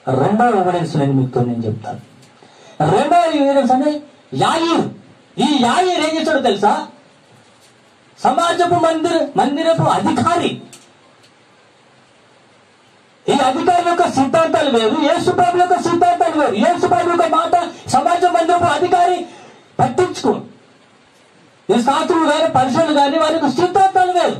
రెండవ ఎవిడెన్స్ నేను చెప్తాను. రెండవ ఎవిడెన్స్ అంటే యాయీరు. ఈ యాయీరు ఏం చేశాడో తెలుసా? సమాజపు మందిరపు అధికారి. ఈ అధికారుల యొక్క సిద్ధాంతాలు వేరు, యేసు ప్రభు యొక్క సిద్ధాంతాలు వేరు. యేసు ప్రభు యొక్క మాట సమాజ మందిరపు అధికారి పట్టించుకో. ఈ శాస్త్రులు కానీ పరిశీలన కానీ వారి యొక్క సిద్ధాంతాలు వేరు.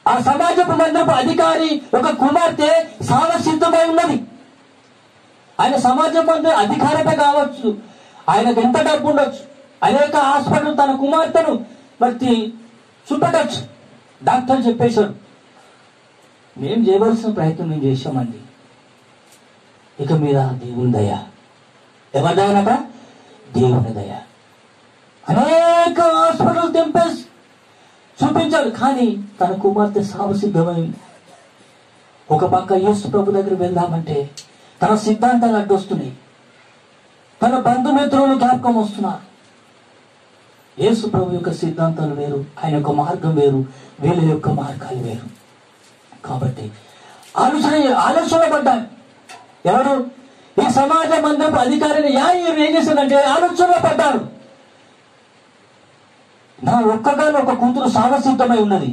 ఆ సమాజపు మందిరపు అధికారి ఒక కుమార్తె సావసిద్ధమై ఉన్నది. ఆయన సమాజం మందిర అధికారమే కావచ్చు, ఆయనకు ఎంత డబ్బు ఉండొచ్చు, అనేక హాస్పిటల్ తన కుమార్తెను బట్టి చూపెట్టచ్చు. డాక్టర్ చెప్పేశాడు, మేము చేయవలసిన ప్రయత్నం మేము చేశామండి. ఇక మీద దేవుని దయ. ఎవరి దయనట? దేవుని దయ. అనేక హాస్పిటల్ తెంపేసి చూపించాడు, కానీ తన కుమార్తె సావసిద్ధమైంది. ఒక పక్క యేసు ప్రభు దగ్గర వెళ్దామంటే తన సిద్ధాంతాలు అడ్డొస్తున్నాయి, తన బంధుమిత్రులు జ్ఞాపకం వస్తున్నారు. యేసు ప్రభు యొక్క సిద్ధాంతాలు వేరు, ఆయన యొక్క మార్గం వేరు, వీళ్ళ యొక్క మార్గాలు వేరు. కాబట్టి ఆలోచన పడ్డాడు. ఎవరు? ఈ సమాజ మందిరపు అధికారిని యాయీరు ఏం చేశాడంటే ఆలోచనలో పడ్డాడు. నా ఒక్కగానే ఒక కూతురు సావసిద్ధమై ఉన్నది,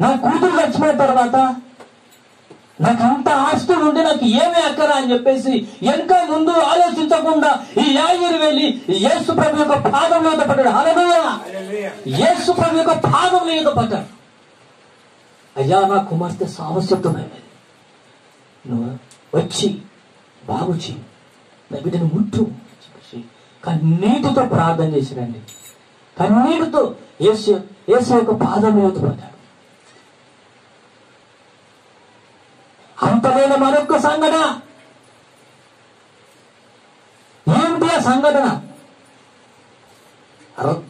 నా కూతురు చచ్చిపోయిన తర్వాత నాకు అంత ఆస్తులు ఉంటే నాకు ఏమీ అక్కరా అని చెప్పేసి వెనక ముందు ఆలోచించకుండా ఈ యాయీరు వెళ్ళి యేసు ప్రభు యొక్క పాదం మీద పడ్డాడు. హల్లెలూయా! యేసు ప్రభు యొక్క పాదం మీద పడ్డాడు. అయ్యా, నా కుమార్తె సావసిద్ధమైనది, నువ్వు వచ్చి బాగు చేయి, నా బిడ్డను ముట్టు చెప్పేసి కన్నీటితో ప్రార్థన చేసిరండి. కన్నీటితో యేసు యొక్క పాదం మీద పడ్డాడు. అంతమైన మరొక సంఘటన. ఏమిటి ఆ సంఘటన?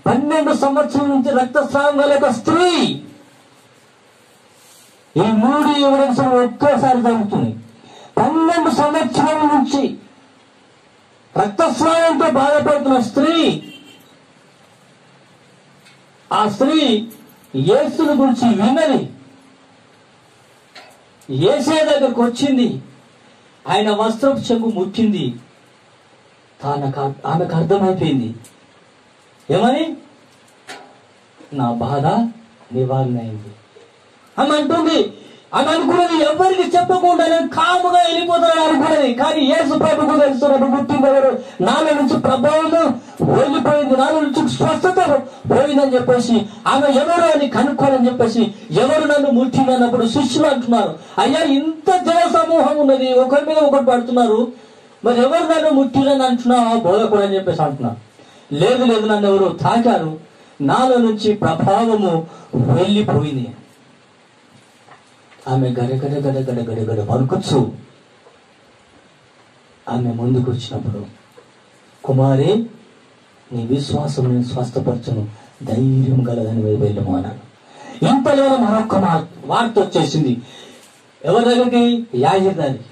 12 సంవత్సరాల నుంచి రక్తస్రావం గల స్త్రీ. ఈ 3 ఎవిడెన్స్ ఒకేసారి జరుగుతుంది. 12 సంవత్సరాల నుంచి రక్తస్రావంతో బాధపడుతున్న స్త్రీ. ఆ స్త్రీ యేసుని గురించి విన్నది, యేసే దగ్గరకు వచ్చింది, ఆయన వస్త్రపు చెంగు ముట్టింది. ఆమెకు అర్థమైపోయింది ఏమని? నా బాధ నివారణ అయింది. ఆమె అంటుంది, ఆమె అనుకున్నది ఎవరికి చెప్పకుండా నేను కాముగా వెళ్ళిపోతానని అనుకున్నది. కానీ యేసు ప్రభుకు తెలుస్తున్నట్టు ముట్టిందెవరు? నాలో నుంచి ప్రభావం వెళ్ళిపోయింది, నాలో నుంచి స్వస్థత పోయిందని చెప్పేసి ఆమె ఎవరు అని కనుక్కోవాలని చెప్పేసి ఎవరు నన్ను ముట్టినప్పుడు శిష్యులు అంటున్నారు, అయ్యా ఇంత జన సమూహం ఉన్నది, ఒకరి మీద ఒకటి పడుతున్నారు, మరి ఎవరు నన్ను ముట్టినని అంటున్నావా బోధకుడు అని చెప్పేసి అంటున్నారు. లేదు లేదు, నన్ను ఎవరు తాకారు, నాలో నుంచి ప్రభావము వెళ్ళిపోయింది. ఆమె గడగడ గడగడ గడగడ పలుకొచ్చు. ఆమె ముందుకు వచ్చినప్పుడు, కుమారి నీ విశ్వాసం నేను స్వస్థపరచను, ధైర్యం గలదని వెళ్ళము అన్నాడు. ఇంతలో మరొక వార్త వచ్చేసింది. ఎవరి దగ్గరికి? యాయీరు దగ్గరికి.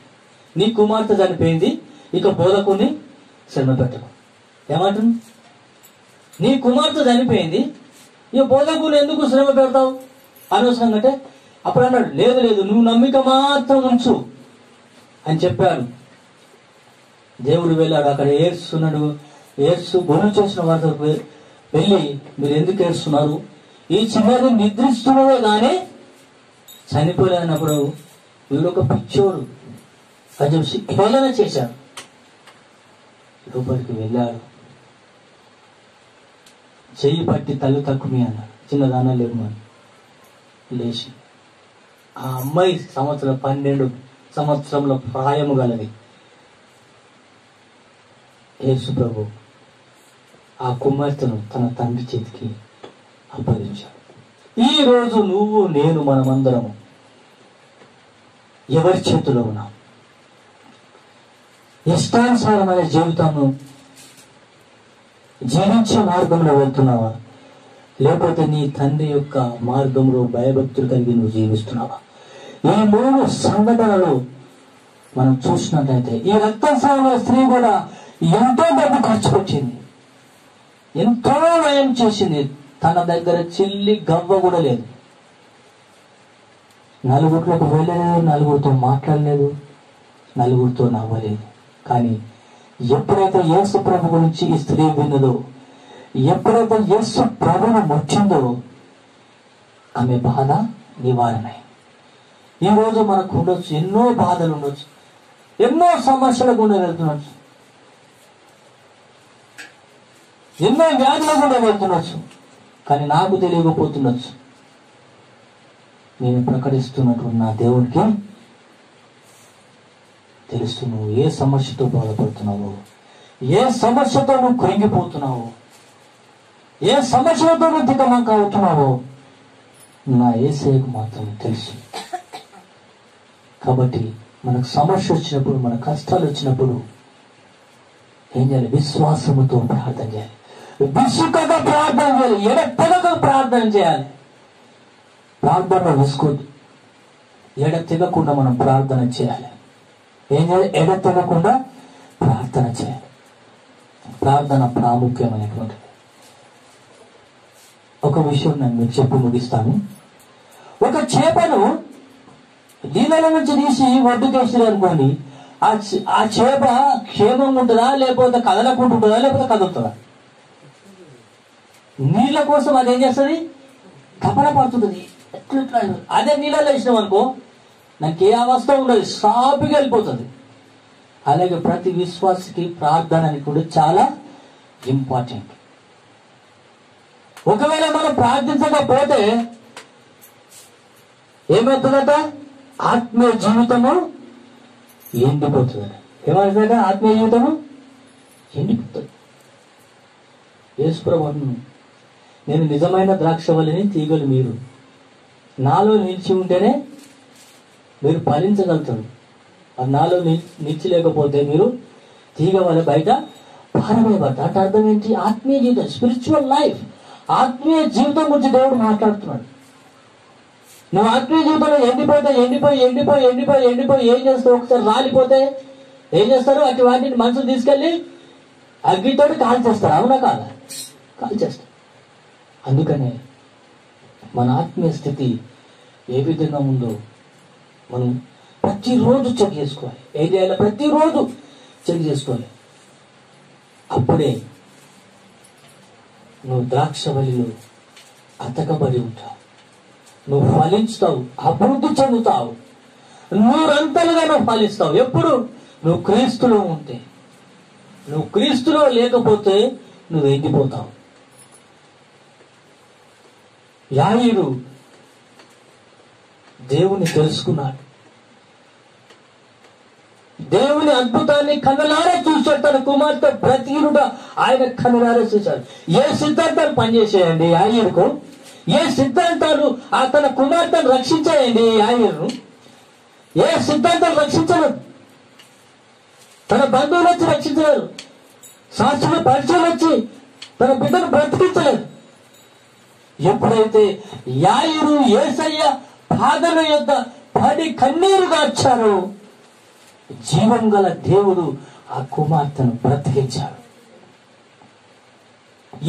నీ కుమార్తె చనిపోయింది, ఇక బోధకుని శ్రమ పెట్టకు. ఏమంటుంది? నీ కుమార్తె చనిపోయింది, ఇక బోధకుని ఎందుకు శ్రమ పెడతావు అనవసరంగా అంటే అప్పుడు అన్నాడు, లేదు లేదు, నువ్వు నమ్మిక మాత్రం ఉంచు అని చెప్పాడు. దేవుడు వెళ్ళాడు, అక్కడ ఏడ్చున్నాడు. గుణం చేసిన వారితో వెళ్ళి, మీరు ఎందుకు ఏడుస్తున్నారు? ఈ చిన్నది నిద్రిస్తున్నదే కానీ చనిపోలేనప్పుడు వీడు ఒక పిచ్చోడు అని చెప్పి హేళన చేశాడు. లోపలికి వెళ్ళాడు, చెయ్యి పట్టి తల్లి తక్కువ అన్నాడు. చిన్నదాన లేవు అని లేచి ఆ అమ్మాయి 12 సంవత్సరంలో ప్రాయము గలది. యేసు ప్రభు ఆ కుమార్తెను తన తండ్రి చేతికి అప్పగించాడు. ఈ రోజు నువ్వు నేను మనమందరము ఎవరి చేతిలో ఉన్నాం? ఇష్టానుసారమైన జీవితాన్ని జీవించే మార్గంలో వెళ్తున్నావా, లేకపోతే నీ తండ్రి యొక్క మార్గంలో భయభక్తులు కలిగి నువ్వు జీవిస్తున్నావా? ఈ 3 సంఘటనలు మనం చూసినట్లయితే ఈ రక్తస్రావ స్త్రీ కూడా ఎంతో డబ్బు ఖర్చు పెట్టింది, ఎంతో వ్యయం చేసింది. తన దగ్గర చిల్లి గవ్వ కూడా లేదు. నలుగురిలోకి వెళ్ళలేదు, నలుగురితో మాట్లాడలేదు, నలుగురితో నవ్వలేదు. కానీ ఎప్పుడైతే యేసు ప్రభు గురించి ఈ స్త్రీ విన్నదో, ఎప్పుడైతే యేసు ప్రభును ముట్టిందో, ఆమె బాధ నివారణ. ఈ రోజు మనకు ఉండొచ్చు, ఎన్నో బాధలు ఉండొచ్చు, ఎన్నో సమస్యల గుండా వెళ్తుండొచ్చు, ఎన్నో వ్యాధుల గుండా వెళ్తుండొచ్చు. కానీ నాకు తెలియకపోతుండొచ్చు. నేను ప్రకటిస్తున్నటువంటి నా దేవుడికి తెలుసు నువ్వు ఏ సమస్యతో బాధపడుతున్నావో, ఏ సమస్యతో నువ్వు కృంగిపోతున్నావో, ఏ సమస్యలతో నువ్వు దిగమంక అవుతున్నావో నా యేసయ్యకు మాత్రం తెలుసు. కాబట్టి మనకు సమస్య వచ్చినప్పుడు, మన కష్టాలు వచ్చినప్పుడు ఏం చేయాలి? విశ్వాసముతో ప్రార్థన చేయాలి, విసుకగా ప్రార్థన చేయాలి, ఎడతెగక ప్రార్థన చేయాలి. ప్రార్థన విసుకోవద్దు, ఎడతెగకుండా మనం ప్రార్థన చేయాలి. ఏం చేయాలి? ఎడతెగకుండా ప్రార్థన చేయాలి. ప్రార్థన ప్రాముఖ్యమైనటువంటిది. ఒక విషయం నేను మీకు చెప్పి ముగిస్తాను. ఒక చేపను నీళ్ళ నుంచి తీసి ఒడ్డుకేసిరు అనుకోండి, ఆ చేప క్షేమంగా ఉంటుందా, లేకపోతే కదలకుండా ఉంటుందా, లేకపోతే కదులుతుందా? నీళ్ళ కోసం అదేం చేస్తుంది? తపన పడుతుంది. ఎట్లా అదే నీళ్ళలో వేసినాం అనుకో, నాకు ఏ అవస్థ ఉండదు, సాపిగా వెళ్ళిపోతుంది. అలాగే ప్రతి విశ్వాసకి ప్రార్థన అని కూడా చాలా ఇంపార్టెంట్. ఒకవేళ మనం ప్రార్థించకపోతే ఏమవుతుందట? ఆత్మీయ జీవితము ఎండిపోతుందట. ఏమవుతుందట? ఆత్మీయ జీవితము ఎండిపోతుంది. యేసుప్రభు అన్నాడు, నేను నిజమైన ద్రాక్షవల్లిని, తీగలు మీరు. నాలో నిలిచి ఉంటేనే మీరు ఫలించగలుగుతారు. నాలో నిలిచి లేకపోతే మీరు తీగ వల్ల బయట పారవేయబడతారు. అంటే అర్థం ఏంటి? ఆత్మీయ జీవితం, స్పిరిచువల్ లైఫ్, ఆత్మీయ జీవితం గురించి దేవుడు మాట్లాడుతున్నాడు. నువ్వు ఆత్మీయ జీవితంలో ఎండిపోయి ఏం చేస్తావు? ఒకసారి రాలిపోతే ఏం చేస్తారు? అటు వాటిని మనుషులు తీసుకెళ్లి అగ్నితోటి కాల్చేస్తారు. అవునా కాదా? కాల్చేస్తారు. అందుకనే మన ఆత్మీయ స్థితి ఏ విధంగా ఉందో మనం ప్రతిరోజు చెక్ చేసుకోవాలి. ఏం చేయాలి? ప్రతిరోజు చెక్ చేసుకోవాలి. అప్పుడే నువ్వు ద్రాక్షవల్లిలో అతకబడి ఉంటావు, నువ్వు ఫలించుతావు, అభివృద్ధి చెందుతావు, నూరంతలుగా నువ్వు ఫలిస్తావు. ఎప్పుడు? నువ్వు క్రీస్తులో ఉంటే. నువ్వు క్రీస్తులో లేకపోతే నువ్వు ఎండిపోతావు. యాయీరు దేవుని తెలుసుకున్నాడు, దేవుని అద్భుతాన్ని కన్నులారా చూశాడు. తన కుమార్తె బ్రతికినుట ఆయన కన్నులారా చూశాడు. ఏ సిద్ధాంతాలు పనిచేసేయండి యాయీరుకు? ఏ సిద్ధాంతాలు తన కుమార్తెను రక్షించాయండి యాయీరును? ఏ సిద్ధాంతాలు రక్షించలేదు. తన బంధువులు వచ్చి రక్షించలేరు, శాస్త్రుల పరిచయం వచ్చి తన బిడ్డను బ్రతికించలేదు. ఎప్పుడైతే యాయీరు యేసయ్య పాదల యొద్ద పడి కన్నీరు గార్చారో, జీవం గల దేవుడు ఆ కుమార్తెను బ్రతికించాడు.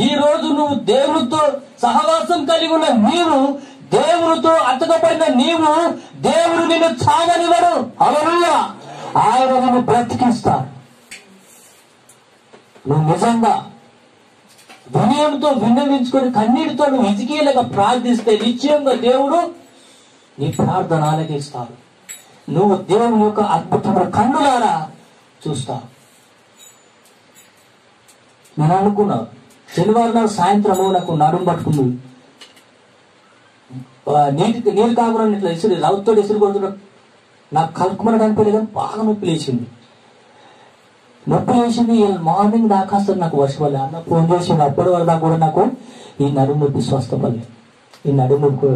ఈ రోజు నువ్వు దేవునితో సహవాసం కలిగి ఉన్న నీవు, దేవునితో అతకబడిన నీవు, దేవుడు నిన్ను చావనివ్వడు. హల్లెలూయా! ఆయన నిన్ను బ్రతికిస్తాడు. నువ్వు నిజంగా వినయంతో విన్నవించుకొని కన్నీటితో నువ్వు హిజ్కియా ప్రార్థిస్తే నిశ్చయంగా దేవుడు నీ ప్రార్థన ఆలకిస్తాడు. నువ్వు దేవుని యొక్క అద్భుతమైన కన్నులారా చూస్తావు. నేను అనుకున్నావు, శనివారం నాడు సాయంత్రము నాకు నడుము పట్టుకుంది, నీరు కాకుండా ఇట్లా ఇసురు రౌతో ఇసురు కొడుతున్నాడు. నాకు కలుపుమని కనిపించలేదు, కానీ బాగా నొప్పి లేచింది. మార్నింగ్ దాకా అసలు నాకు వర్షం అన్న ఫోన్ చేసింది. అప్పటి వరకు దాకా కూడా నాకు ఈ నడుము నొప్పి స్వస్థపడలేదు. ఈ నడుము నొప్పి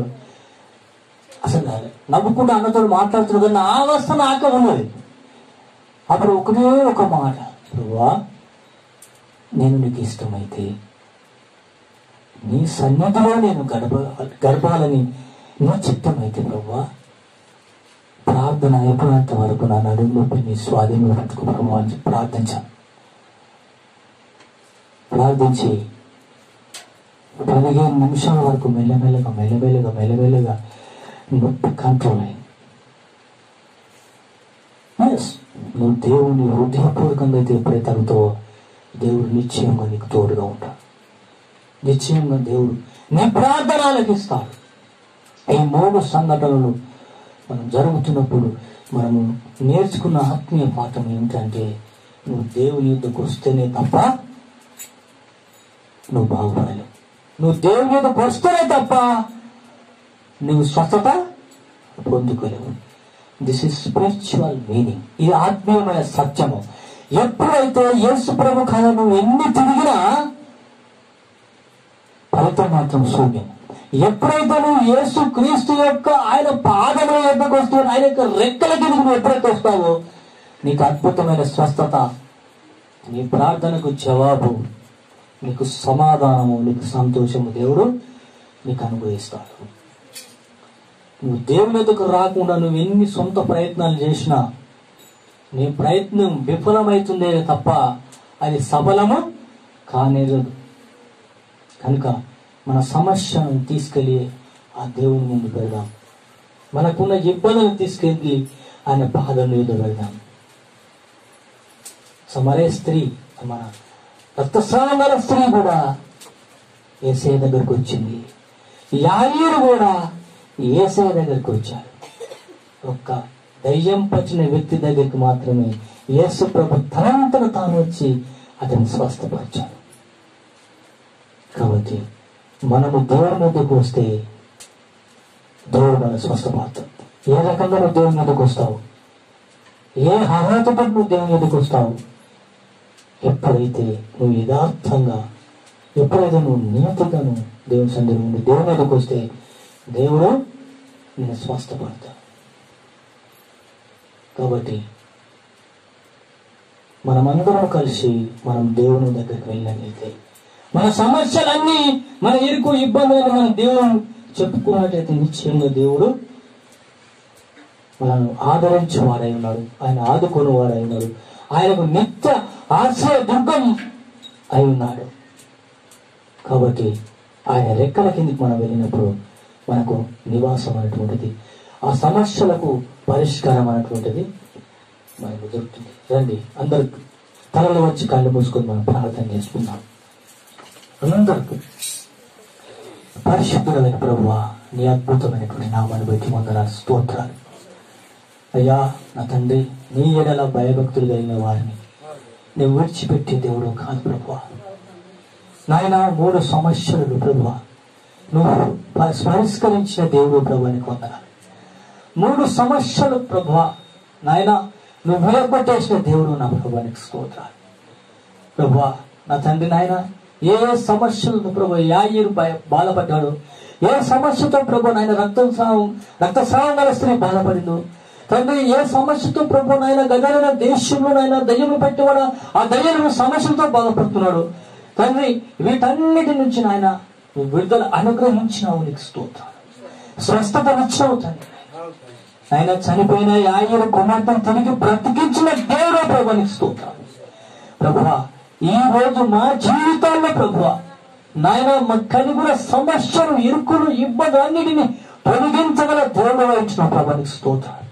అసలు నవ్వుకుంటూ అన్నతో మాట్లాడుతున్నాడు, కానీ నా అవస్థ నాకే ఉన్నది. అప్పుడు ఒకటే ఒక మాట, ప్రభువా నేను నీకు ఇష్టమైతే నీ సన్నిధిలో నేను గడపాలని నీ చిత్తమైతే ప్రభువా, ప్రార్థన అయిపోయినంత వరకు నా నడుము నొప్పి నీ స్వాధీనంలో పెట్టుకో ప్రభువా అని ప్రార్థించాను. ప్రార్థించి 15 నిమిషాల వరకు మెల్లమెల్లగా నొప్పి కంట్రోల్ అయింది. నువ్వు దేవుని హృదయపూర్వకంగా అయితే ఎప్పుడైతే అడుగుతావో దేవుడు నిశ్చయంగా నీకు తోడుగా ఉంటాడు. నిశ్చయంగా దేవుడు నీ ప్రార్థన ఆలకిస్తాడు. ఈ 3 సంఘటనలు మనం జరుగుతున్నప్పుడు మనము నేర్చుకున్న ఆత్మీయ పాఠం ఏమిటంటే, నువ్వు దేవుని యుద్ధకు వస్తేనే తప్ప నువ్వు బాగుపడలేవు. నువ్వు దేవుని యుద్ధకు వస్తేనే తప్ప నువ్వు స్వస్థత పొందుకోలేవు. This is spiritual meaning. ఇది ఆత్మీయమైన సత్యము. ఎప్పుడైతే యేసు ప్రభు కథ నువ్వు ఎన్ని తిరిగినా ఫలితం మాత్రం శూన్యం. ఎప్పుడైతే నువ్వు యేసు క్రీస్తు యొక్క ఆయన పాదముల యొద్దకు వస్తూ ఆయన యొక్క రెక్కల కిందకు నువ్వు ఎప్పుడైతే వస్తావో నీకు అద్భుతమైన స్వస్థత, నీ ప్రార్థనకు జవాబు, నీకు సమాధానము, నీకు సంతోషము దేవుడు నీకు అనుభవిస్తాడు. నువ్వు దేవుని ఎదుకు రాకుండా నువ్వు ఎన్ని సొంత ప్రయత్నాలు చేసినా నీ ప్రయత్నం విఫలమవుతుందే తప్ప అది సఫలము కానేదు. కనుక మన సమస్యను తీసుకెళ్ళి ఆ దేవుని ముందు పెడదాం. మనకున్న ఇబ్బందులను తీసుకెళ్ళి ఆయన పాదం మీద పెడదాం. మరే స్త్రీ, మన రక్తస్రావం గల స్త్రీ కూడా యేసయ్య దగ్గరకు వచ్చింది. యాయీరు కూడా యేసయ్య దగ్గరకు వచ్చాడు. ఒక్క దయ్యం పట్టిన వ్యక్తి దగ్గరికి మాత్రమే యేసు ప్రభు తనంతట తాను వచ్చి అతన్ని స్వస్థపరిచాడు. కాబట్టి మనము దేవుని మీదకు వస్తే దేవుడు మనం స్వస్థపడతాడు. ఏ రకంగా నువ్వు దేవుని మీదకు వస్తావు, ఏ అర్హతతో నువ్వు దేవుని మీదకు వస్తావు, ఎప్పుడైతే నువ్వు యథార్థంగా, ఎప్పుడైతే నువ్వు నీతిగాను దేవుని సన్నిధిలో నుండి దేవుని మీదకు వస్తే దేవుడు నేను స్వస్థపడతాడు. కాబట్టి మనమందరం కలిసి మనం దేవుని దగ్గరికి వెళ్ళినట్లయితే మన సమస్యలన్నీ, మన ఇరుకు ఇబ్బందులను మన దేవుడు చెప్పుకున్నట్లయితే నిశ్చయంగా దేవుడు మనల్ని ఆదరించేవాడై ఉన్నాడు. ఆయన ఆదుకునేవాడై ఉన్నాడు. ఆయనకు నిత్య ఆశ్రయ దుర్గం అయి ఉన్నాడు. కాబట్టి ఆయన రెక్కల కిందికి మనం వెళ్ళినప్పుడు మనకు నివాసం అనేటువంటిది, ఆ సమస్యలకు పరిష్కారం అనేటువంటిది మనకు దొరుకుతుంది. రండి, అందరు తలలు వచ్చి కళ్ళు మూసుకొని మనం ప్రార్థన చేసుకుందాం. అందరికీ పరిశుద్ధుడైన ప్రభువా, నీ అద్భుతమైనటువంటి నామాన్ని బట్టి వందనాలు, స్తోత్రాలు. అయ్యా నా తండ్రి, నీ ఎడల భయభక్తులు కలిగిన వారిని నువ్వు విడిచిపెట్టే దేవుడు కాదు ప్రభువా. నాయన 3 సమస్యలు ప్రభువా నువ్వు పరిష్కరించిన దేవుడు ప్రభు అని వందనాలు. 3 సమస్యలు ప్రభువా నాయన నువ్వు విడగొట్టేసిన దేవుడు నా ప్రభువానికి స్తోత్రాలు. ప్రభువా నా తండ్రి, నాయన ఏ సమస్యలను ప్రభు యాయీరు బాధపడ్డాడు, ఏ సమస్యతో ప్రభు నాయన రక్తస్రావం గల స్త్రీ బాధపడిందో తండ్రి, ఏ సమస్యతో ప్రభు నాయన గగన దేశంలో నాయన దయ్యము పెట్టేవాడు ఆ దయ్యము సమస్యలతో బాధపడుతున్నాడు తండ్రి. వీటన్నిటి నుంచి నాయన విడుదల అనుగ్రహించినావు, నీకు స్తోత్రాలు. స్వస్థత ఇచ్చినావు తండ్రి. ఆయన చనిపోయిన యాయీరు కుమార్తెను తిరిగి బ్రతికించిన దేవుడు ప్రభు, నీకు స్తోత్రాలు. ప్రభువా ఈ రోజు మా జీవితాల్లో ప్రభువా నాయన మా కలిగిన సమస్యలు, ఇరుకులు, ఇబ్బందులు అన్నిటినీ తొలగించగల దేవుడు వహించిన ప్రభు, నీకు స్తోత్రాలు.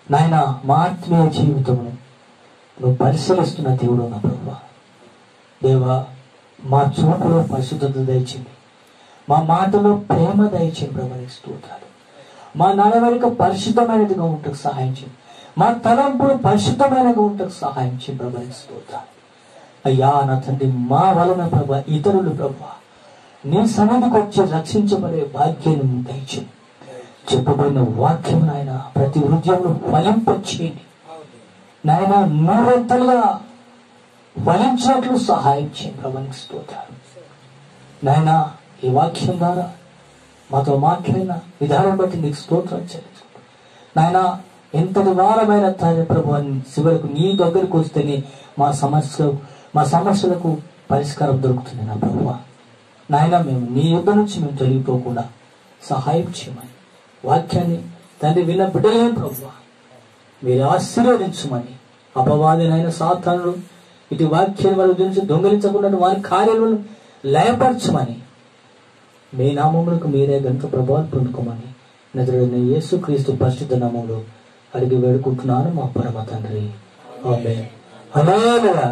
నాయన మా ఆత్మీయ జీవితంలో నువ్వు పరిశీలిస్తున్న దేవుడు నా ప్రభువా. దేవా మా చూపులో పరిశుద్ధత దయచేయండి, మా మాటలో ప్రేమ దయచేయండి ప్రభు, నీకు స్తోత్రాలు. మా నడవడిక పరిశుద్ధమైనదిగా ఉంటకు సహాయం చేయండి, మా తలంపులు పరిశుద్ధమైనగా ఉంటకు సహాయం చేయండి ప్రభు, నీకు స్తోత్రాలు. అయ్యా నా తండ్రి, మా వలన ప్రభు ఇతరులు ప్రభు నీ సన్నిధికి వచ్చి రక్షించబడే భాగ్యాన్ని దయచేయండి. చెప్పబడిన వాక్యం నాయన ప్రతి హృదయంలో ఫలింపచేయండి నాయన, 100 ఫలించినట్లు సహాయం చేయండి ప్రభు, నీకు స్తోత్రాలు. నాయన ఈ వాక్యం ద్వారా మాతో మాట్లాడిన విధానం బట్టి నీకు స్తోత్రం చెల్లించుకుంటాం నాయన. ఎంతటి వారమైన తండ్రి ప్రభు చివరకు నీ దగ్గరకు వస్తేనే మా సమస్యలకు పరిష్కారం దొరుకుతుంది నా ప్రభువా. నాయన మేము నీ యుద్ధ నుంచి మేము తొలగిపోకుండా సహాయం చేయమని వాక్యాన్ని తండ్రి విన్న బిడ్డలే ప్రభువా మీరు ఆశీర్వదించమని, అపవాదినైన సాతానుడు ఇటు వాక్యాన్ని వారి గురించి దొంగలించకుండా వారి కార్యాలను లయపరచమని, మీ నామములకు మీరే గనుక ప్రభావం పొందుకోమని నజరేయుడైన యేసుక్రీస్తు పరిశుద్ధ నామములో అడిగి వేడుకుంటున్నాను మా పరమ తండ్రి, ఆమేన్. హల్లెలూయా.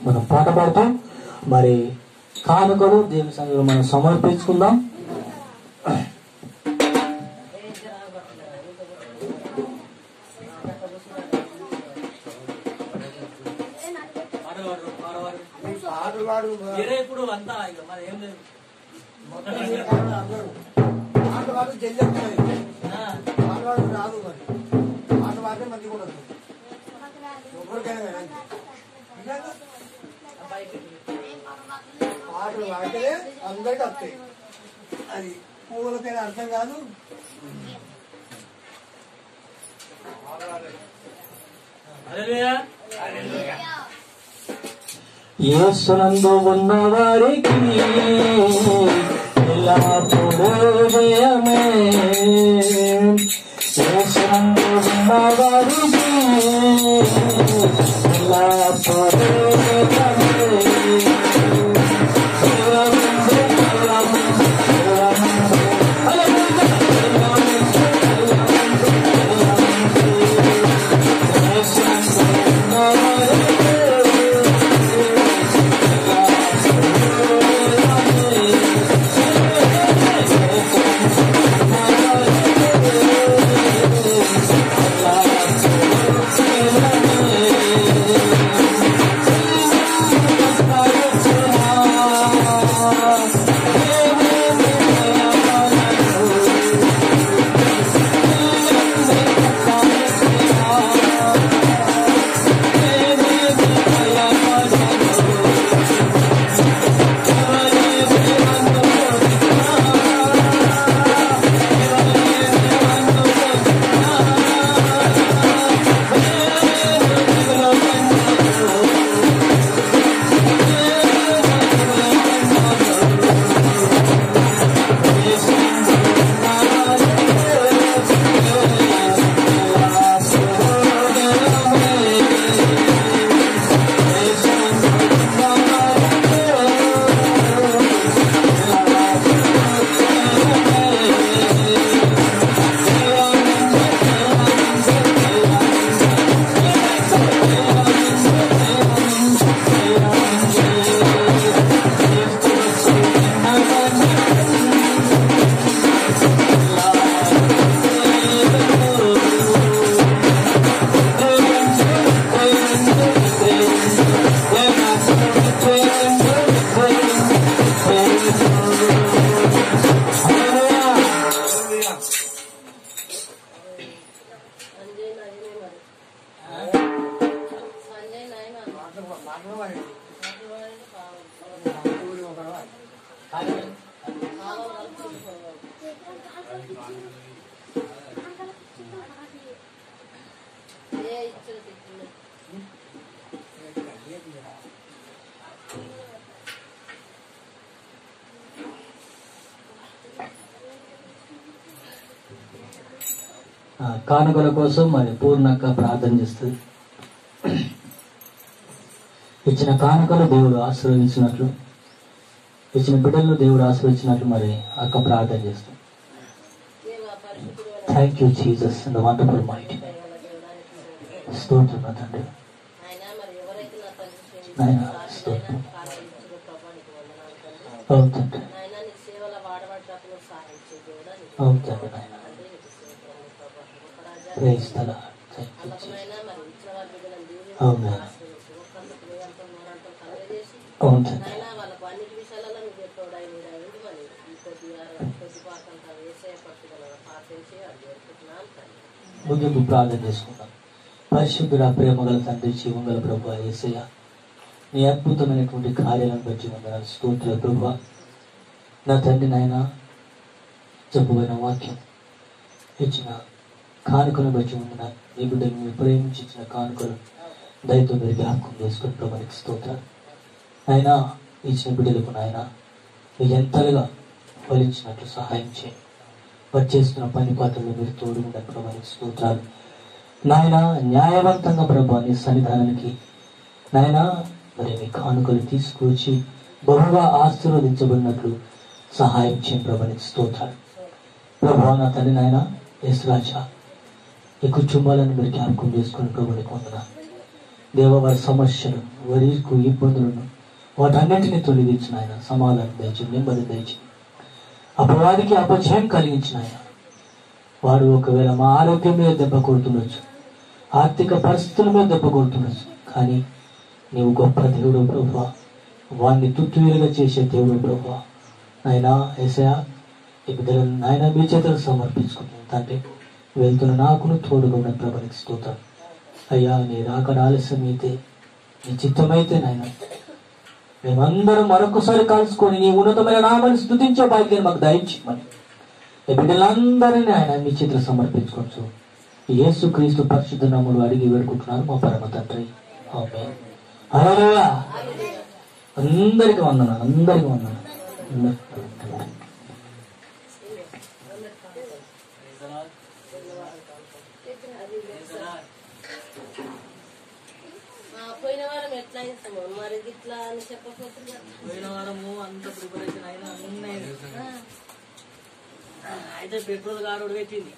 మనం పాట పాడుతాం. మరి కానుకలు దేవుని సన్నిధిలో మనం సమర్పించుకుందాం. ఇప్పుడు అంతా మరి ఏం లేదు, ఆటవాడు చెల్లెత్తాయి, ఆటవాడు రాదు, మరి ఆటవాడే మంది కూడా ఎవరికైనా పాటలు పాడితేనే అందరికి వస్తాయి. అది పువ్వులకైనా అర్థం కాదు. యేసునందు ఉన్న వారికి ఎల్లప్పుడూ జయమే. యేసునందు ఉన్న వారికి ఎల్లప్పుడూ కానుకల కోసం మరి పూర్ణక్క ప్రార్థన చేస్తుంది. ఇచ్చిన కానుకలు దేవుడు ఆశీర్వదించినట్లు, ఇచ్చిన బిడ్డలను దేవుడు ఆశీర్వదించినట్లు మరి అక్క ప్రార్థన చేస్తుంది. Thank you Jesus in the wonderful might. స్తోత్రం తండ్రి, నాయన స్తోత్రం. అవుతండి అవుతండి నాయన. Praise the Lord. Thank you Jesus. అవును అవునండి. ముగింపు ప్రార్థన చేసుకుందాం. పరిశుద్ధుడ, ప్రేమ గల తండ్రి, జీవం గల ప్రభువా యేసయ్య, నీ అద్భుతమైనటువంటి కార్యాలను బట్టి వందనాలు, స్తోత్రాలు ప్రభువా. నా తండ్రి నాయన, చెప్పబడిన వాక్యం ఇచ్చిన కానుకలను బట్టి వందనాలు. నీ బిడ్డలు మీరు ప్రేమించి ఇచ్చిన కానుకలు దయతో మీరు జ్ఞాపకం చేసుకుని ప్రభునికి స్తోత్రాలు. ఆయన ఇచ్చిన బిడ్డలకు నాయన మీరు ఎంతగా ఫలించినట్లు సహాయం చేయండి. వచ్చేస్తున్న పని పాటల్లో మీరు తోడు ఉండండి ప్రభునికి స్తోత్రాలు. నాయన న్యాయవంతంగా ప్రభు నీ సన్నిధానానికి నాయన మరి మీ కానుకలు తీసుకొచ్చి బహుగా ఆశీర్వదించబడినట్లు సహాయం చేయండి ప్రభునికి స్తోత్రాలు. ప్రభు నా తండ్రి నాయన యేసురాజా, ఈ కుటుంబాలను మీరు జ్ఞాపకం చేసుకుని ప్రభునికి వందనాలు. దేవ వారి సమస్యలు, వారి ఇబ్బందులను వాటన్నింటినీ తొలగించిన ఆయన సమాధానం దయచేయండి, నెమ్మది దయచేయండి. అపవాదికి అపజయం కలిగించిన ఆయన వాడు ఒకవేళ మా ఆరోగ్యం మీద దెబ్బ కొడుతుండొచ్చు, ఆర్థిక పరిస్థితుల మీద దెబ్బ కొడుతుండొచ్చు, కానీ నీవు గొప్ప దేవుడు ప్రభువా, వాడిని తుత్తువేలుగా చేసే దేవుడు ప్రభువా. నాయన యేసయ్యా, ఈ బిడ్డలను నాయన మీ చేతులకు సమర్పించుకుంటున్నాను తండ్రి. వెళ్తున్న నాకును తోడుగా ఉన్న ప్రభునికి స్తోత్రం. అయ్యా నీ రాకడ ఆలస్యం అయితే, నీ చిత్తమైతే నాయన మేమందరం మరొకసారి కలుసుకొని నీ ఉన్నతమైన నామాన్ని స్తుతించే భాగ్యాన్ని మాకు దయచేయమని ఈ బిడ్డలందరినీ ఆయన మీ చేతులు సమర్పించుకోవచ్చు. యేసు క్రీస్తు పరిశుద్ధ నామములో అడిగి వేడుకుంటున్నారు మా పరమ తండ్రి. ఆమేన్. హల్లెలూయా. అందరికీ వందనాలు, అందరికీ వందనాలు. పోయిన వారం ఎట్లా ఇస్తాము మరి ఇట్లా అని చెప్పకపోతే పోయిన వారము అంత ప్రిపరేషన్ అయినా అన్నీ అయితే పెట్రోల్ కారు పెట్టింది.